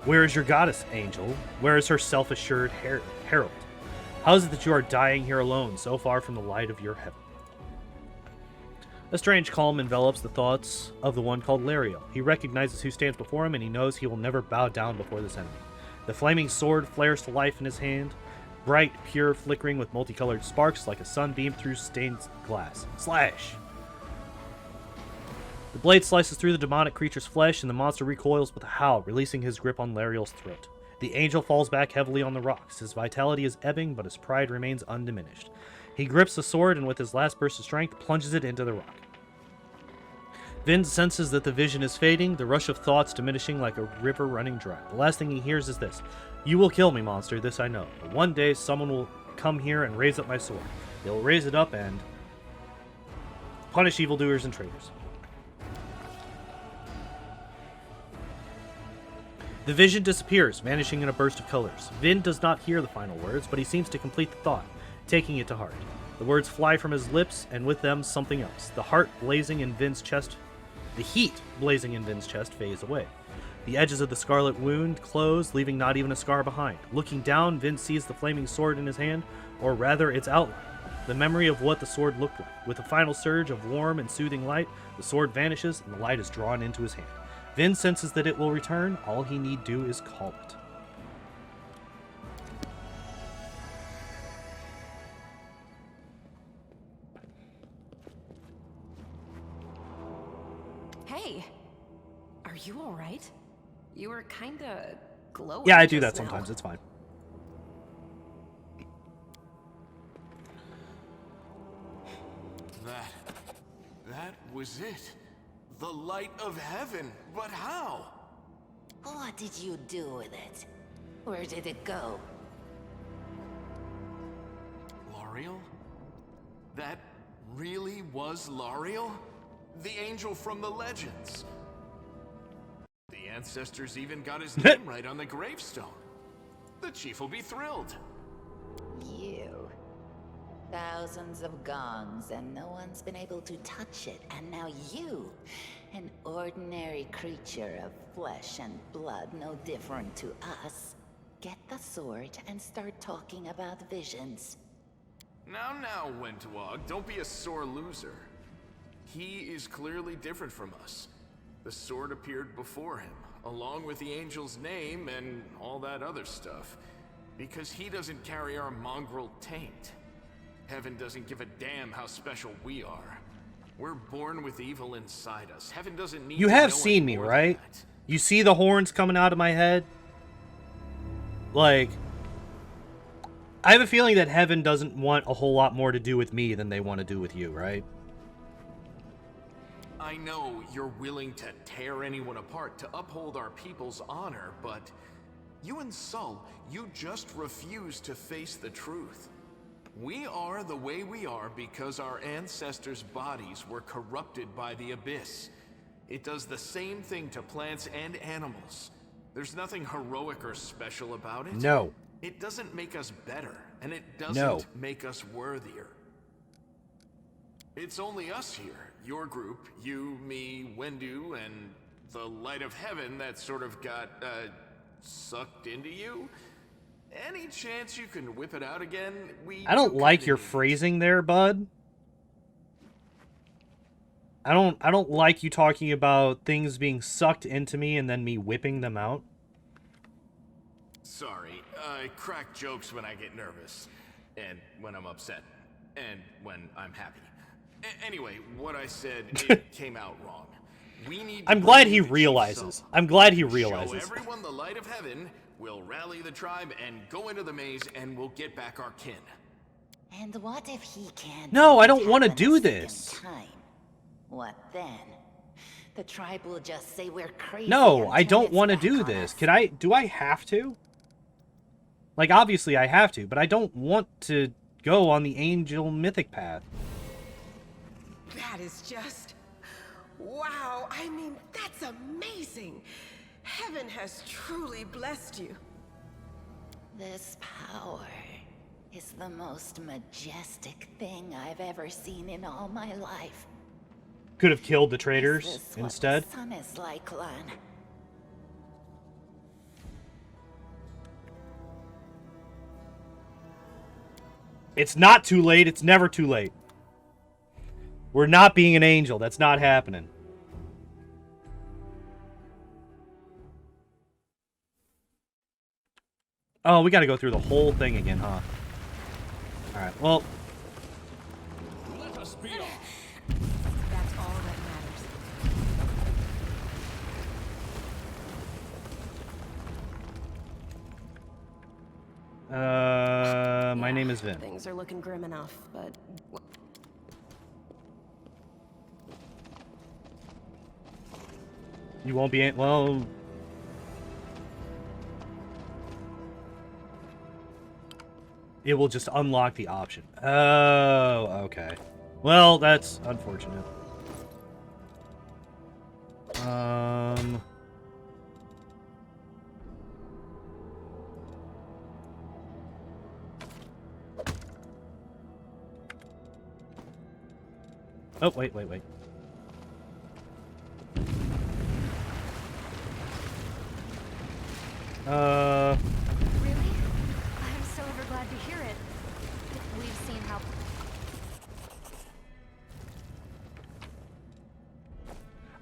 Where is your goddess, angel? Where is her self-assured herald? How is it that you are dying here alone, so far from the light of your heaven? A strange calm envelops the thoughts of the one called Lariel. He recognizes who stands before him, and he knows he will never bow down before this enemy. The flaming sword flares to life in his hand, bright, pure, flickering with multicolored sparks like a sunbeam through stained glass. Slash! The blade slices through the demonic creature's flesh, and the monster recoils with a howl, releasing his grip on Lariel's throat. The angel falls back heavily on the rocks. His vitality is ebbing, but his pride remains undiminished. He grips the sword, and with his last burst of strength, plunges it into the rock. Vin senses that the vision is fading, the rush of thoughts diminishing like a river running dry. The last thing he hears is this. You will kill me, monster, this I know. But one day someone will come here and raise up my sword. They will raise it up and punish evildoers and traitors. The vision disappears, vanishing in a burst of colors. Vin does not hear the final words, but he seems to complete the thought, taking it to heart. The words fly from his lips, and with them something else. The heat blazing in Vin's chest fades away. The edges of the scarlet wound close, leaving not even a scar behind. Looking down, Vin sees the flaming sword in his hand, or rather its outline. The memory of what the sword looked like. With a final surge of warm and soothing light, the sword vanishes and the light is drawn into his hand. Vin senses that it will return. All he need do is call it. Hey, are you all right? You were kinda glowing. Yeah, I do that just now. sometimes. It's fine. That was it. The light of heaven. But how? What did you do with it? Where did it go? L'Ariel? That really was L'Ariel? The angel from the legends. The ancestors even got his name right on the gravestone. The chief will be thrilled. You. Thousands of gongs and no one's been able to touch it. And now you, an ordinary creature of flesh and blood, no different to us, get the sword and start talking about visions. Now, Wentwog, don't be a sore loser. He is clearly different from us. The sword appeared before him, along with the angel's name and all that other stuff, because he doesn't carry our mongrel taint. Heaven doesn't give a damn how special we are. We're born with evil inside us. Heaven doesn't need You to have know seen me, any more than right? that. You see the horns coming out of my head? Like, I have a feeling that heaven doesn't want a whole lot more to do with me than they want to do with you, right? I know you're willing to tear anyone apart to uphold our people's honor, but you and Sol, you just refuse to face the truth. We are the way we are because our ancestors' bodies were corrupted by the abyss. It does the same thing to plants and animals. There's nothing heroic or special about it. No. It doesn't make us better, and it doesn't make us worthier. It's only us here, your group, you, me, Wendu, and the light of heaven that sort of got, sucked into you. Any chance you can whip it out again? I don't like your phrasing there, bud. I don't like you talking about things being sucked into me and then me whipping them out. Sorry, I crack jokes when I get nervous, and when I'm upset, and when I'm happy. Anyway, what I said, it came out wrong. We need I'm glad he realizes. I'm glad he realizes. Show everyone the light of heaven. We'll rally the tribe and go into the maze, and we'll get back our kin. And what if he can't? No, I don't want to do this. Time? What then? The tribe will just say we're crazy. No, I don't want to do this. Do I have to? Like, obviously I have to, but I don't want to go on the angel mythic path. That is just... wow, I mean, that's amazing. Heaven has truly blessed you. This power is the most majestic thing I've ever seen in all my life. Could have killed the Is traitors this what instead. the sun is like, Lan? It's not too late. It's never too late. We're not being an angel. That's not happening. Oh, we got to go through the whole thing again, huh? Alright, well... Let us be off. That's all that matters. My name is Vin. Things are looking grim enough, but... You won't be... Well... It will just unlock the option. Oh, okay. Well, that's unfortunate. Oh, wait. Really? I'm so ever glad to hear it. We've seen how...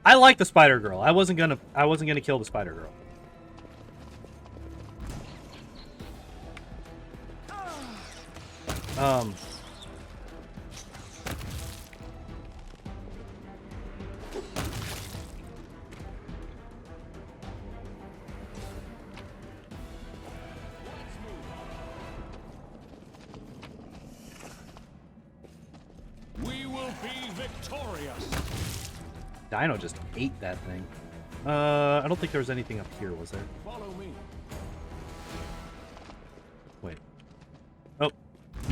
I like the Spider Girl. I wasn't gonna kill the Spider Girl. We will be victorious. Dino just ate that thing. I don't think there was anything up here, was there? Follow me. Wait. Oh,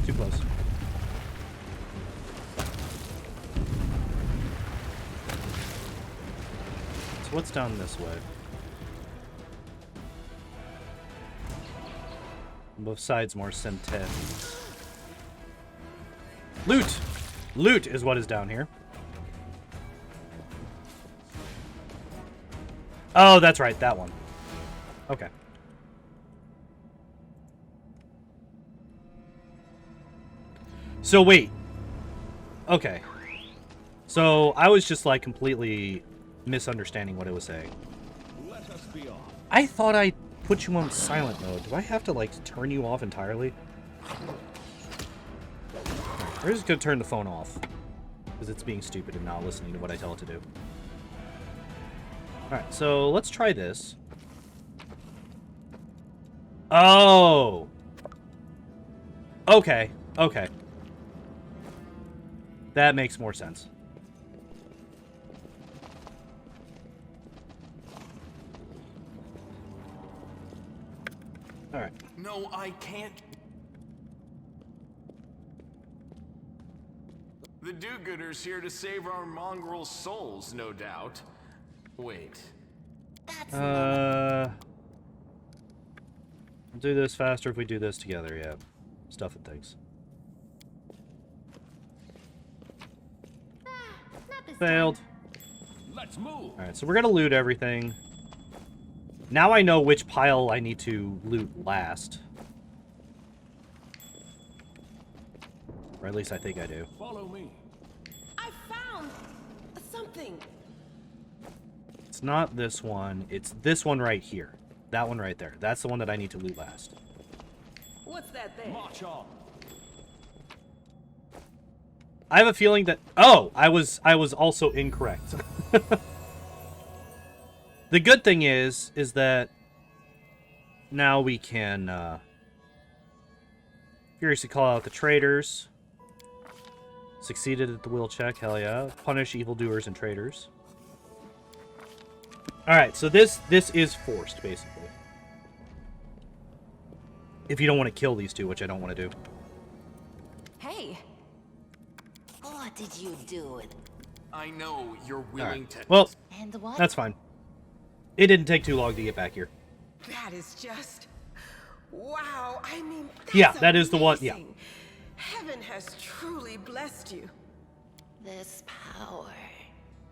too close. So what's down this way? On both sides, more centaurs. Loot! Loot is what is down here. Oh, that's right, that one. Okay. So wait. Okay. So I was just like completely misunderstanding what it was saying. Let us be off. I thought I put you on silent mode. Do I have to like turn you off entirely? We're just gonna turn the phone off because it's being stupid and not listening to what I tell it to do. Alright, so let's try this. Oh! Okay, okay. That makes more sense. Alright. No, I can't. The do-gooders here to save our mongrel souls, no doubt. Wait. We'll do this faster if we do this together, yeah. Stuff and things. Failed. Let's move. Alright, so we're gonna loot everything. Now I know which pile I need to loot last. Or at least I think I do. Follow me. I found something. It's not this one. It's this one right here. That one right there. That's the one that I need to loot last. What's that there? March on. I have a feeling that... Oh! I was also incorrect. The good thing is that now we can furiously call out the traitors. Succeeded at the will check, hell yeah. Punish evildoers and traitors. Alright, so this is forced, basically. If you don't want to kill these two, which I don't want to do. Hey, What did you do? I know you're willing to. Well, And what? that's fine. It didn't take too long to get back here. That is just... Wow, I mean, that's Yeah, that is the one, yeah. amazing. Heaven has truly blessed you. This power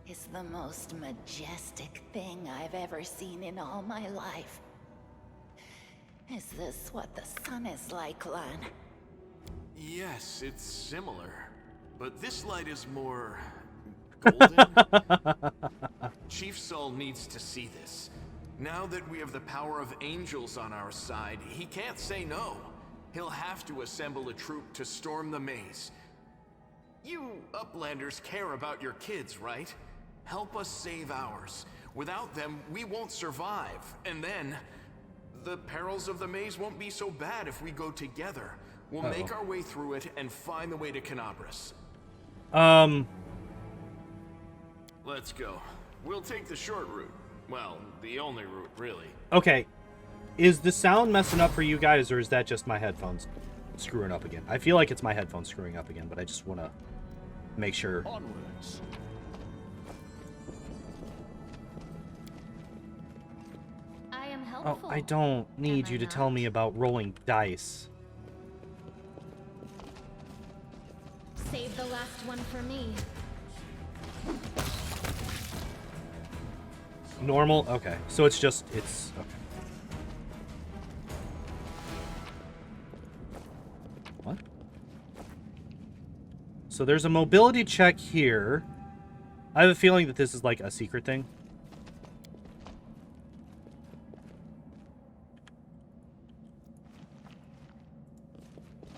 is the most majestic thing I've ever seen in all my life. Is this what the sun is like, Lan? Yes, it's similar. But this light is more... golden? Chief Saul needs to see this. Now that we have the power of angels on our side, he can't say no. He'll have to assemble a troop to storm the maze. You Uplanders care about your kids, right? Help us save ours. Without them, we won't survive. And then, the perils of the maze won't be so bad if we go together. We'll make our way through it and find the way to Canabras. Let's go. We'll take the short route. Well, the only route, really. Okay. Is the sound messing up for you guys, or is that just my headphones screwing up again? I feel like it's my headphones screwing up again, but I just want to make sure. Onwards. I am Oh, helpful. I don't need Am you I to tell not? me about rolling dice. Save the last one for me. Normal? Okay. So it's just, it's, okay. What? So there's a mobility check here. I have a feeling that this is like a secret thing.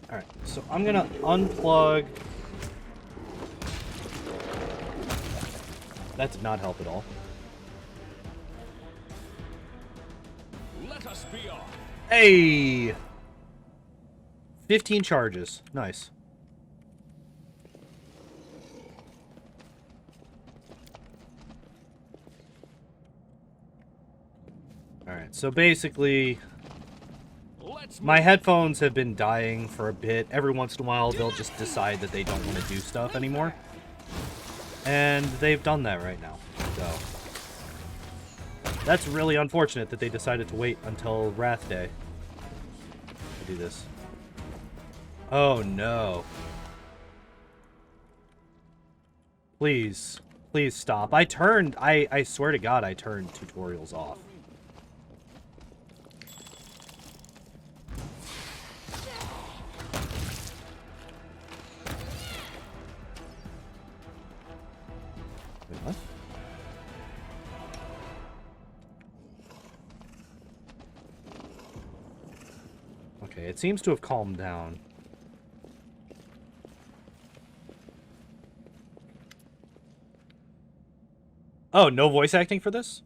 Alright, so I'm gonna unplug. That did not help at all. Let us be off. Hey! 15 charges. Nice. Alright, so basically, my headphones have been dying for a bit. Every once in a while, they'll just decide that they don't want to do stuff anymore. And they've done that right now. So that's really unfortunate that they decided to wait until Wrath Day to do this. Oh no. Please. Please stop. I swear to God, I turned tutorials off. Wait, what? Okay, it seems to have calmed down. Oh, no voice acting for this?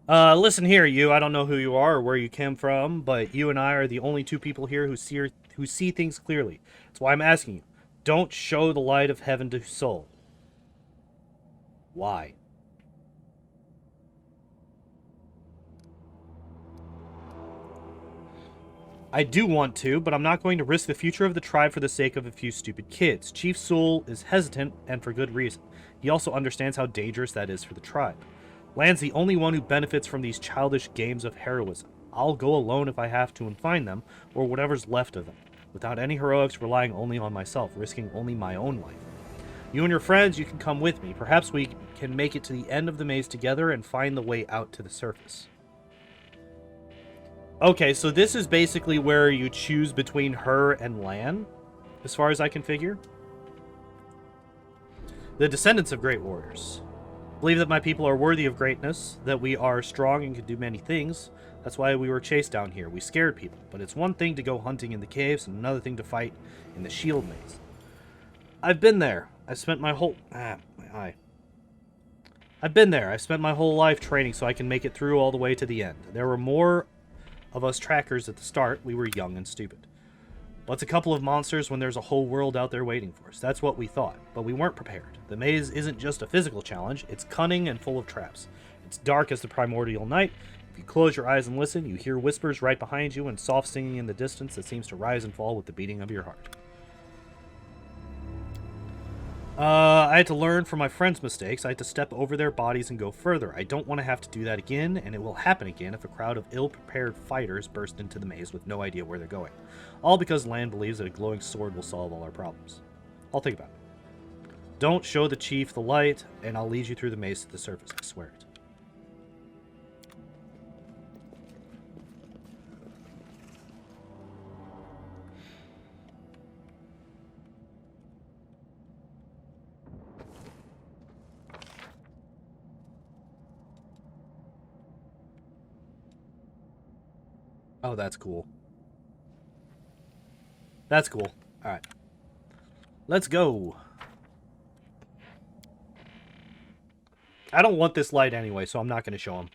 Listen here, you. I don't know who you are or where you came from, but you and I are the only two people here who see things clearly. That's why I'm asking you. Don't show the light of heaven to soul. Why? I do want to, but I'm not going to risk the future of the tribe for the sake of a few stupid kids. Chief Sewell is hesitant, and for good reason. He also understands how dangerous that is for the tribe. Lan's the only one who benefits from these childish games of heroism. I'll go alone if I have to and find them, or whatever's left of them, without any heroics, relying only on myself, risking only my own life. You and your friends, you can come with me. Perhaps we can make it to the end of the maze together and find the way out to the surface. Okay, so this is basically where you choose between her and Lan, as far as I can figure. The descendants of great warriors. Believe that my people are worthy of greatness, that we are strong and can do many things. That's why we were chased down here. We scared people. But it's one thing to go hunting in the caves and another thing to fight in the shield maze. I've been there. I spent my whole... my eye. I've been there. I spent my whole life training so I can make it through all the way to the end. There were more of us trackers at the start. We were young and stupid. What's a couple of monsters when there's a whole world out there waiting for us? That's what we thought, but we weren't prepared. The maze isn't just a physical challenge, it's cunning and full of traps. It's dark as the primordial night. If you close your eyes and listen, you hear whispers right behind you and soft singing in the distance that seems to rise and fall with the beating of your heart. I had to learn from my friends' mistakes. I had to step over their bodies and go further. I don't want to have to do that again, and it will happen again if a crowd of ill-prepared fighters burst into the maze with no idea where they're going. All because Lan believes that a glowing sword will solve all our problems. I'll think about it. Don't show the chief the light, and I'll lead you through the maze to the surface. I swear it. Oh, that's cool. That's cool. Alright. Let's go. I don't want this light anyway, so I'm not going to show him.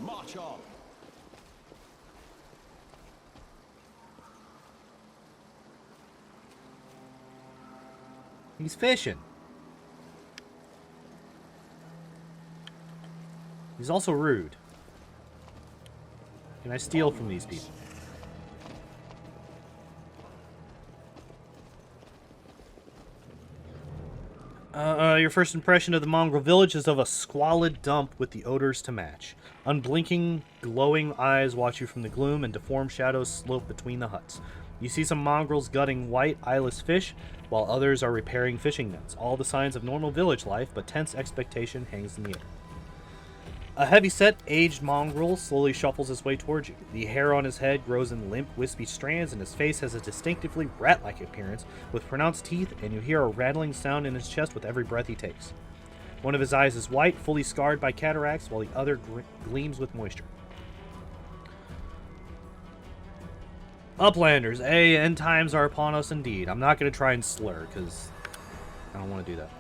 My March on. He's fishing. He's also rude. Can I steal from these people? Your first impression of the mongrel village is of a squalid dump with the odors to match. Unblinking, glowing eyes watch you from the gloom, and deformed shadows slope between the huts. You see some mongrels gutting white, eyeless fish, while others are repairing fishing nets. All the signs of normal village life, but tense expectation hangs in the air. A heavy-set, aged mongrel slowly shuffles his way towards you. The hair on his head grows in limp, wispy strands, and his face has a distinctively rat-like appearance, with pronounced teeth, and you hear a rattling sound in his chest with every breath he takes. One of his eyes is white, fully scarred by cataracts, while the other gleams with moisture. Uplanders, end times are upon us indeed. I'm not going to try and slur, because I don't want to do that.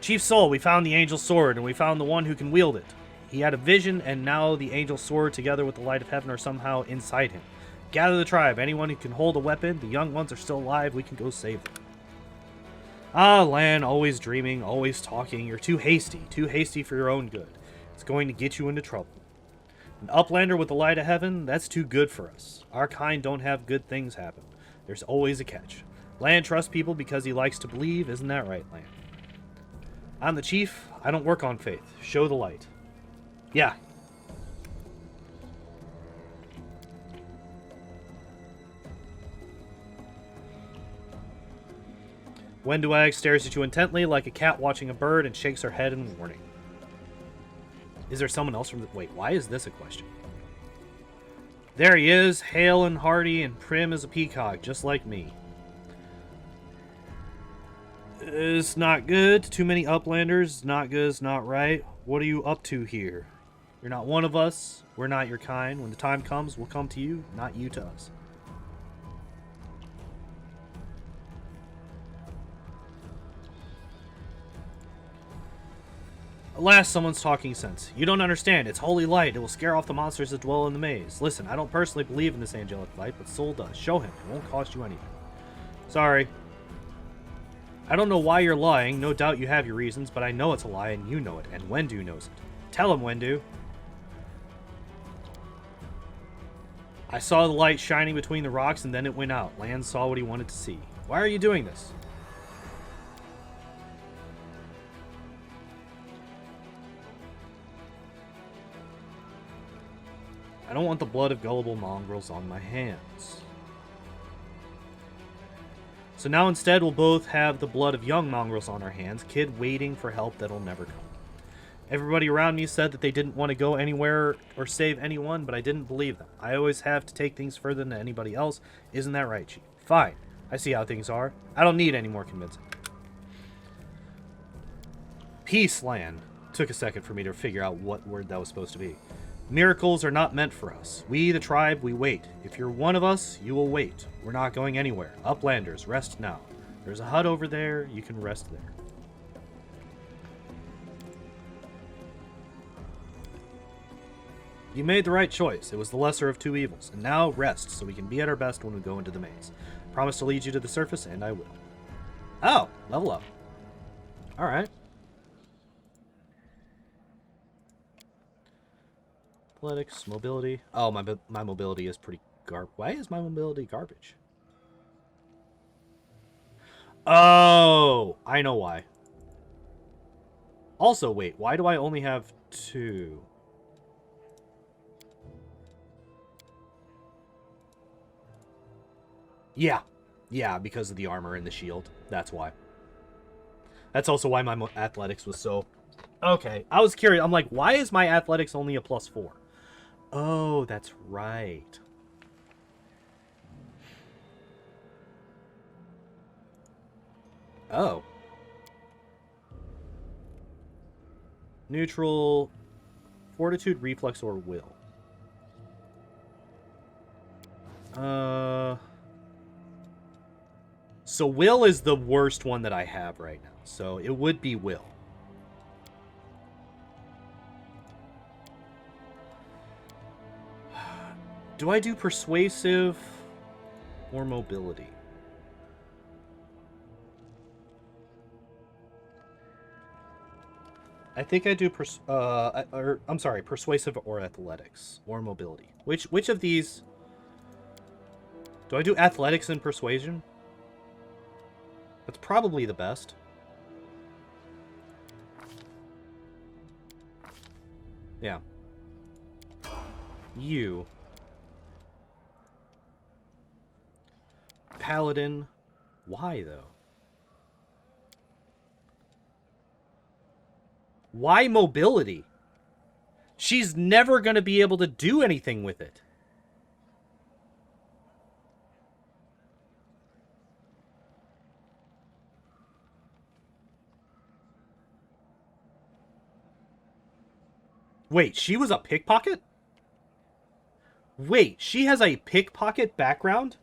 Chief Soul, we found the Angel Sword, and we found the one who can wield it. He had a vision, and now the Angel Sword, together with the Light of Heaven, are somehow inside him. Gather the tribe. Anyone who can hold a weapon, the young ones are still alive, we can go save them. Ah, Lan, always dreaming, always talking. You're too hasty for your own good. It's going to get you into trouble. An Uplander with the Light of Heaven, that's too good for us. Our kind don't have good things happen. There's always a catch. Lan trusts people because he likes to believe, isn't that right, Lan? I'm the chief. I don't work on faith. Show the light. Yeah. Wenduag stares at you intently like a cat watching a bird and shakes her head in warning. Is there someone else from the... Wait, why is this a question? There he is, hale and hearty and prim as a peacock, just like me. It's not good. Too many Uplanders. Not good. It's not right. What are you up to here? You're not one of us. We're not your kind. When the time comes, we'll come to you, not you to us. Alas, someone's talking sense. You don't understand. It's holy light. It will scare off the monsters that dwell in the maze. Listen, I don't personally believe in this angelic light, but Soul does. Show him. It won't cost you anything. Sorry. I don't know why you're lying. No doubt you have your reasons, but I know it's a lie and you know it, and Wendu knows it. Tell him, Wendu. I saw the light shining between the rocks and then it went out. Lan saw what he wanted to see. Why are you doing this? I don't want the blood of gullible mongrels on my hands. So now instead we'll both have the blood of young mongrels on our hands, kid waiting for help that'll never come. Everybody around me said that they didn't want to go anywhere or save anyone, but I didn't believe them. I always have to take things further than anybody else. Isn't that right, Chief? Fine. I see how things are. I don't need any more convincing. Peace, Land. Took a second for me to figure out what word that was supposed to be. Miracles are not meant for us. We, the tribe, we wait. If you're one of us, you will wait. We're not going anywhere. Uplanders, rest now. There's a hut over there. You can rest there. You made the right choice. It was the lesser of two evils. And now rest, so we can be at our best when we go into the maze. Promise to lead you to the surface, and I will. Oh, level up. Alright. Athletics, mobility. Oh, my mobility is pretty Why is my mobility garbage? Oh, I know why. Also, wait, why do I only have 2? Yeah, because of the armor and the shield. That's why. That's also why my athletics was so... Okay, I was curious. I'm like, why is my athletics only a +4? Oh, that's right. Oh. Neutral, fortitude, reflex, or will. So will is the worst one that I have right now. So it would be will. Do I do persuasive or mobility? I think I do I'm sorry, persuasive or athletics or mobility. Which of these do I do? Athletics and persuasion? That's probably the best. Yeah. You. Paladin. Why, though? Why mobility? She's never going to be able to do anything with it. Wait, she was a pickpocket? Wait, she has a pickpocket background?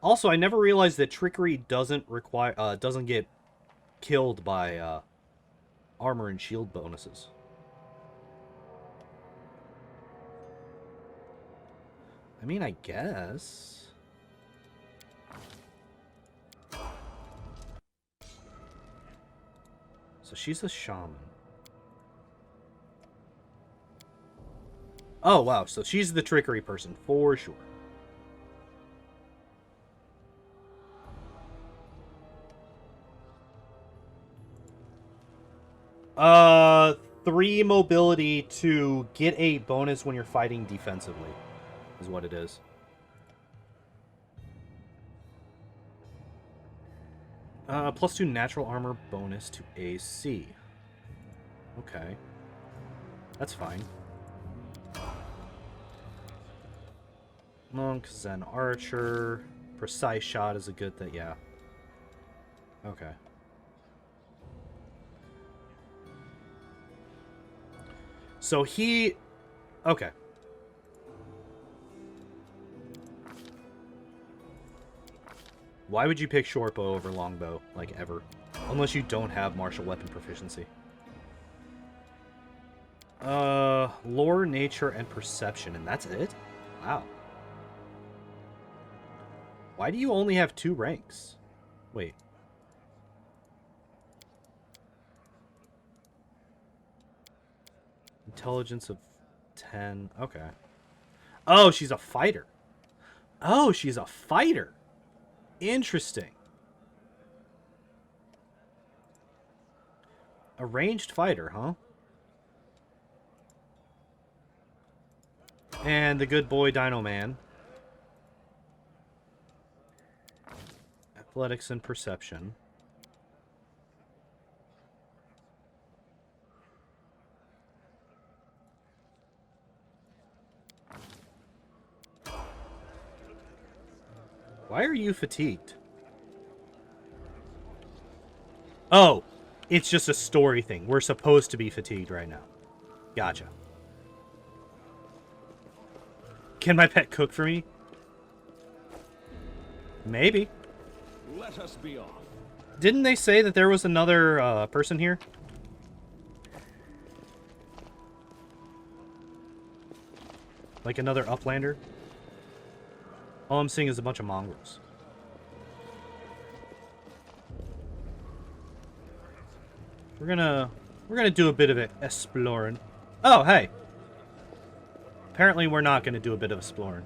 Also, I never realized that trickery doesn't require doesn't get killed by armor and shield bonuses. I mean, I guess. So she's a shaman. Oh, wow. So she's the trickery person, for sure. Uh, 3 mobility to get a bonus when you're fighting defensively, is what it is. +2 natural armor bonus to AC. Okay. That's fine. Monk, Zen Archer. Precise shot is a good thing, yeah. Okay. So he... Okay. Why would you pick shortbow over longbow, like, ever? Unless you don't have martial weapon proficiency. Lore, nature, and perception, and that's it? Wow. Why do you only have 2 ranks? Wait. Intelligence of 10. Okay. Oh, she's a fighter. Oh, she's a fighter. Interesting. A ranged fighter, huh? And the good boy Dino Man. Athletics and perception. Why are you fatigued? Oh, it's just a story thing. We're supposed to be fatigued right now. Gotcha. Can my pet cook for me? Maybe. Let us be off. Didn't they say that there was another person here? Like another Uplander? All I'm seeing is a bunch of mongrels. We're gonna do a bit of exploring. Oh, hey. Apparently we're not gonna do a bit of exploring.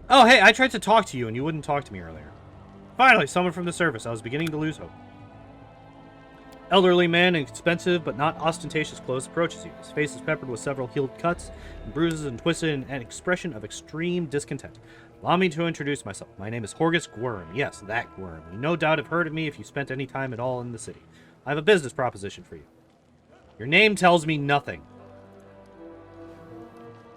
Oh, hey, I tried to talk to you and you wouldn't talk to me earlier. Finally, someone from the service. I was beginning to lose hope. Elderly man in expensive but not ostentatious clothes approaches you. His face is peppered with several healed cuts and bruises and twisted in an expression of extreme discontent. Allow me to introduce myself. My name is Horgus Gwyrm. Yes, that Gwyrm. You no doubt have heard of me if you spent any time at all in the city. I have a business proposition for you. Your name tells me nothing.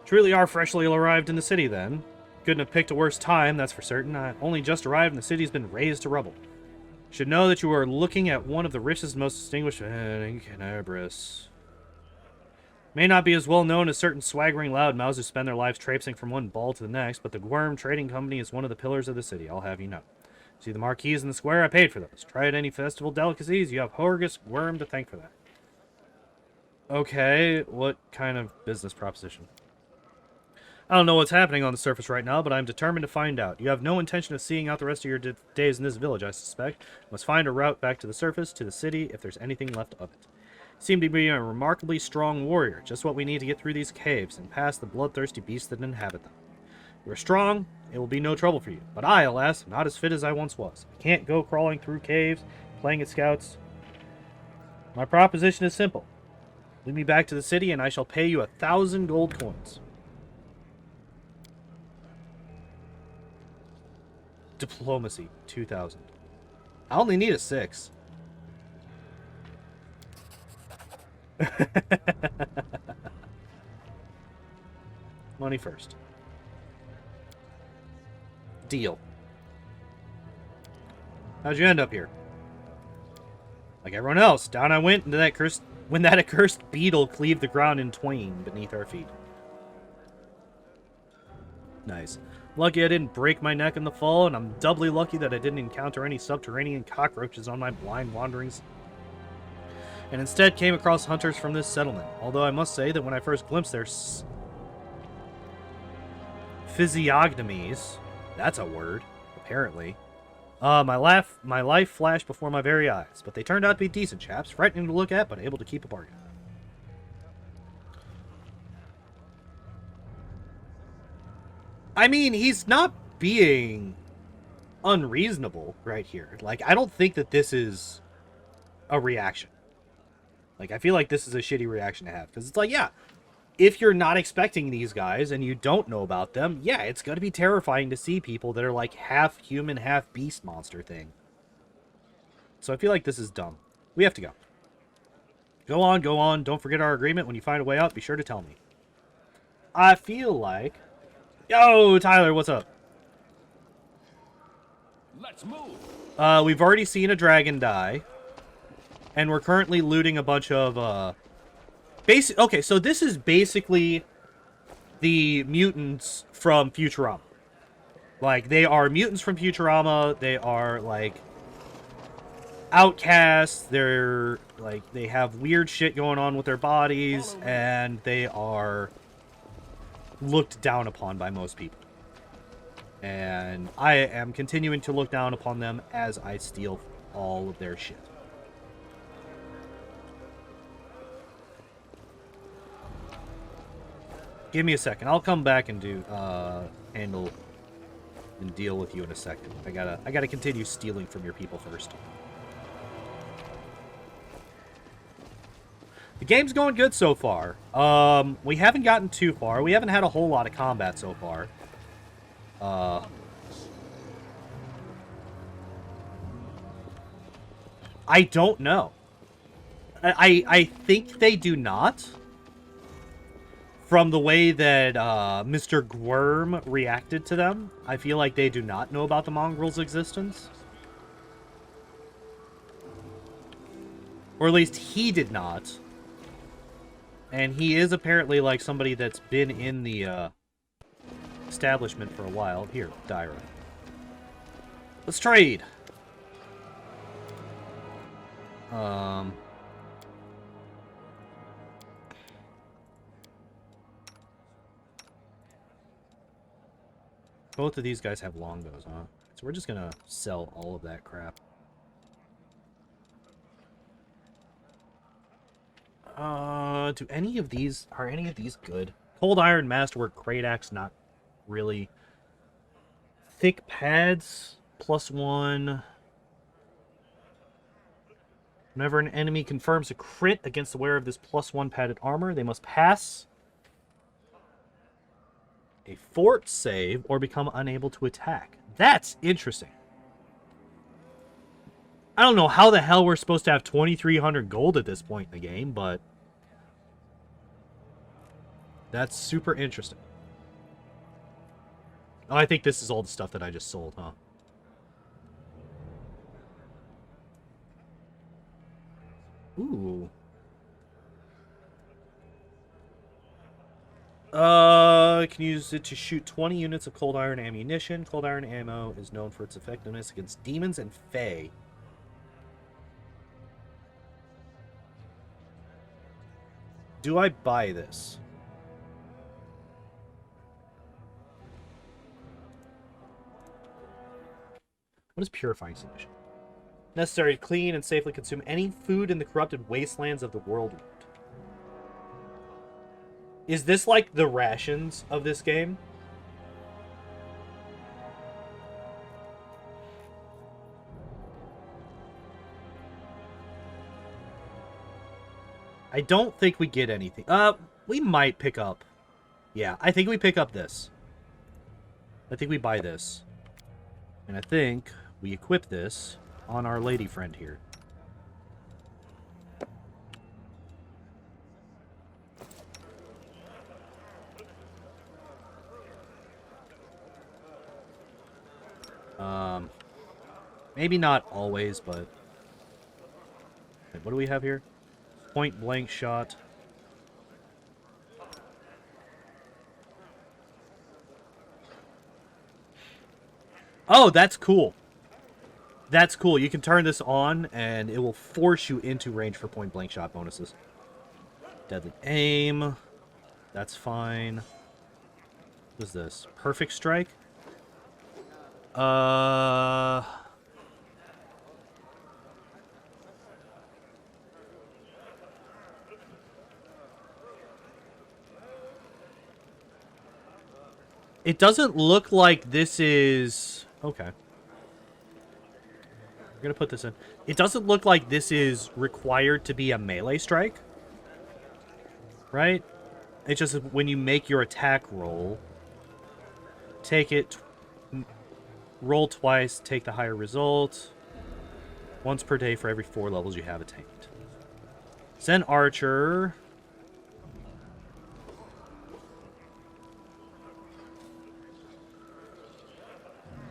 Truly are freshly arrived in the city, then. Couldn't have picked a worse time, that's for certain. I only just arrived and the city's been razed to rubble. Should know that you are looking at one of the richest and most distinguished in Canabris. May not be as well known as certain swaggering loudmouths who spend their lives traipsing from one ball to the next, but the Gwyrm Trading Company is one of the pillars of the city, I'll have you know. See the marquees in the square? I paid for those. Try at any festival delicacies. You have Horgus Worm to thank for that. Okay, what kind of business proposition? I don't know what's happening on the surface right now, but I'm determined to find out. You have no intention of seeing out the rest of your days in this village, I suspect. You must find a route back to the surface, to the city, if there's anything left of it. You seem to be a remarkably strong warrior, just what we need to get through these caves and past the bloodthirsty beasts that inhabit them. You are strong, it will be no trouble for you. But I, alas, am not as fit as I once was. I can't go crawling through caves, playing at scouts. My proposition is simple. Lead me back to the city, and I shall pay you 1,000 gold coins. Diplomacy, 2,000. I only need a 6. Money first. Deal. How'd you end up here? Like everyone else, down I went into that when that accursed beetle cleaved the ground in twain beneath our feet. Nice. Lucky I didn't break my neck in the fall, and I'm doubly lucky that I didn't encounter any subterranean cockroaches on my blind wanderings, and instead came across hunters from this settlement. Although I must say that when I first glimpsed their physiognomies, that's a word, apparently, my life flashed before my very eyes. But they turned out to be decent chaps, frightening to look at, but able to keep a bargain. I mean, he's not being unreasonable right here. Like, I don't think that this is a reaction. Like, I feel like this is a shitty reaction to have. Because it's like, yeah, if you're not expecting these guys and you don't know about them, yeah, it's going to be terrifying to see people that are like half human, half beast monster thing. So I feel like this is dumb. We have to go. Go on, go on. Don't forget our agreement. When you find a way out, be sure to tell me. I feel like... Yo, Tyler, what's up? Let's move. We've already seen a dragon die. And we're currently looting a bunch of, Okay, so this is basically the mutants from Futurama. Like, they are mutants from Futurama. They are, like, outcasts. They're, like, they have weird shit going on with their bodies. And they are looked down upon by most people. And I am continuing to look down upon them as I steal all of their shit. Give me a second. I'll come back and do handle and deal with you in a second. I gotta continue stealing from your people first. The game's going good so far. We haven't gotten too far. We haven't had a whole lot of combat so far. I don't know. I think they do not. From the way that Mr. Gwyrm reacted to them, I feel like they do not know about the mongrel's existence. Or at least he did not. And he is apparently like somebody that's been in the establishment for a while. Here, Dyra. Let's trade. Both of these guys have longbows, huh? So we're just gonna sell all of that crap. Are any of these good? Cold Iron Masterwork Great Axe, not really. Thick Pads, +1. Whenever an enemy confirms a crit against the wearer of this +1 padded armor, they must pass a fort save or become unable to attack. That's interesting. I don't know how the hell we're supposed to have 2,300 gold at this point in the game, but that's super interesting. Oh, I think this is all the stuff that I just sold, huh? Ooh. can use it to shoot 20 units of cold iron ammunition. Cold iron ammo is known for its effectiveness against demons and fae. Do I buy this? What is purifying solution? Necessary to clean and safely consume any food in the corrupted wastelands of the world. Is this like the rations of this game? I don't think we get anything. We might pick up. Yeah, I think we pick up this. I think we buy this. And I think we equip this on our lady friend here. Maybe not always, but... Wait, what do we have here? Point blank shot. Oh, that's cool. That's cool. You can turn this on, and it will force you into range for point blank shot bonuses. Deadly aim. That's fine. What is this? Perfect strike? It doesn't look like this is... Okay. We're going to put this in. It doesn't look like this is required to be a melee strike. Right? It's just when you make your attack roll, take it, roll twice, take the higher result. Once per day for every 4 levels you have attained. Zen Archer...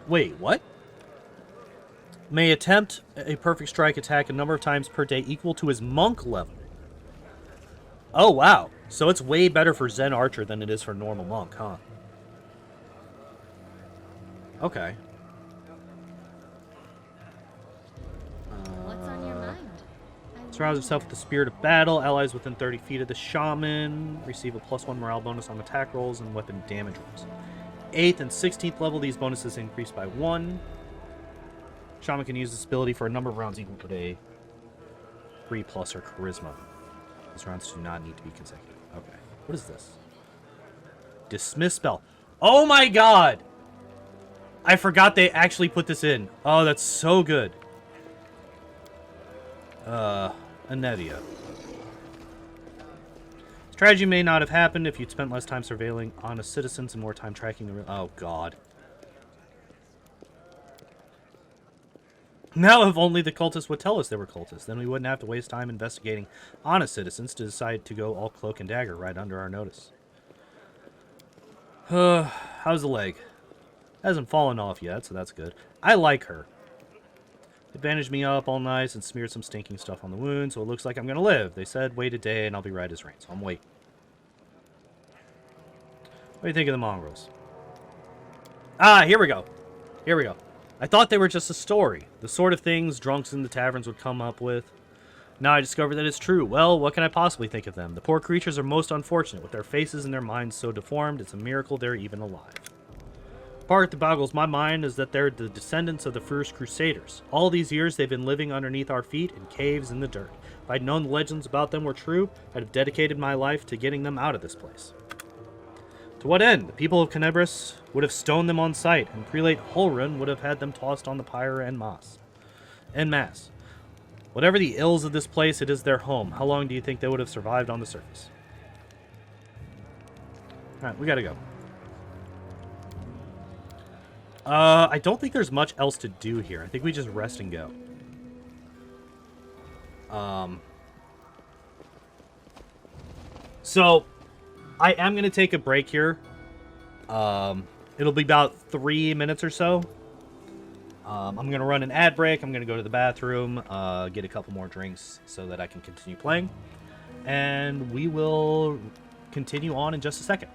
Wait, what? May attempt a perfect strike attack a number of times per day equal to his monk level. Oh, wow. So it's way better for Zen Archer than it is for normal monk, huh? Okay. What's on your mind? Surrounds himself with the spirit of battle. Allies within 30 feet of the shaman receive a +1 morale bonus on attack rolls and weapon damage rolls. 8th and 16th level, these bonuses increase by 1. Shaman can use this ability for a number of rounds equal to a 3+ or charisma. These rounds do not need to be consecutive. Okay. What is this? Dismiss spell. Oh my god! I forgot they actually put this in. Oh, that's so good. Anevia. Tragedy may not have happened if you'd spent less time surveilling honest citizens and more time tracking the... Oh, God. Now, if only the cultists would tell us they were cultists, then we wouldn't have to waste time investigating honest citizens to decide to go all cloak and dagger right under our notice. How's the leg? Hasn't fallen off yet, so that's good. I like her. They bandaged me up all nice and smeared some stinking stuff on the wound, so it looks like I'm gonna live. They said wait a day and I'll be right as rain, so I'm waiting. What do you think of the mongrels? Ah, here we go. Here we go. I thought they were just a story. The sort of things drunks in the taverns would come up with. Now I discover that it's true. Well, what can I possibly think of them? The poor creatures are most unfortunate. With their faces and their minds so deformed, it's a miracle they're even alive. The part that boggles my mind is that they're the descendants of the first Crusaders. All these years they've been living underneath our feet in caves in the dirt. If I'd known the legends about them were true, I'd have dedicated my life to getting them out of this place. To what end? The people of Canebris would have stoned them on sight, and Prelate Holrun would have had them tossed on the pyre en masse. Whatever the ills of this place, it is their home. How long do you think they would have survived on the surface? Alright, we gotta go. I don't think there's much else to do here. I think we just rest and go. So, I am going to take a break here. It'll be about 3 minutes or so. I'm going to run an ad break. I'm going to go to the bathroom, get a couple more drinks so that I can continue playing. And we will continue on in just a second.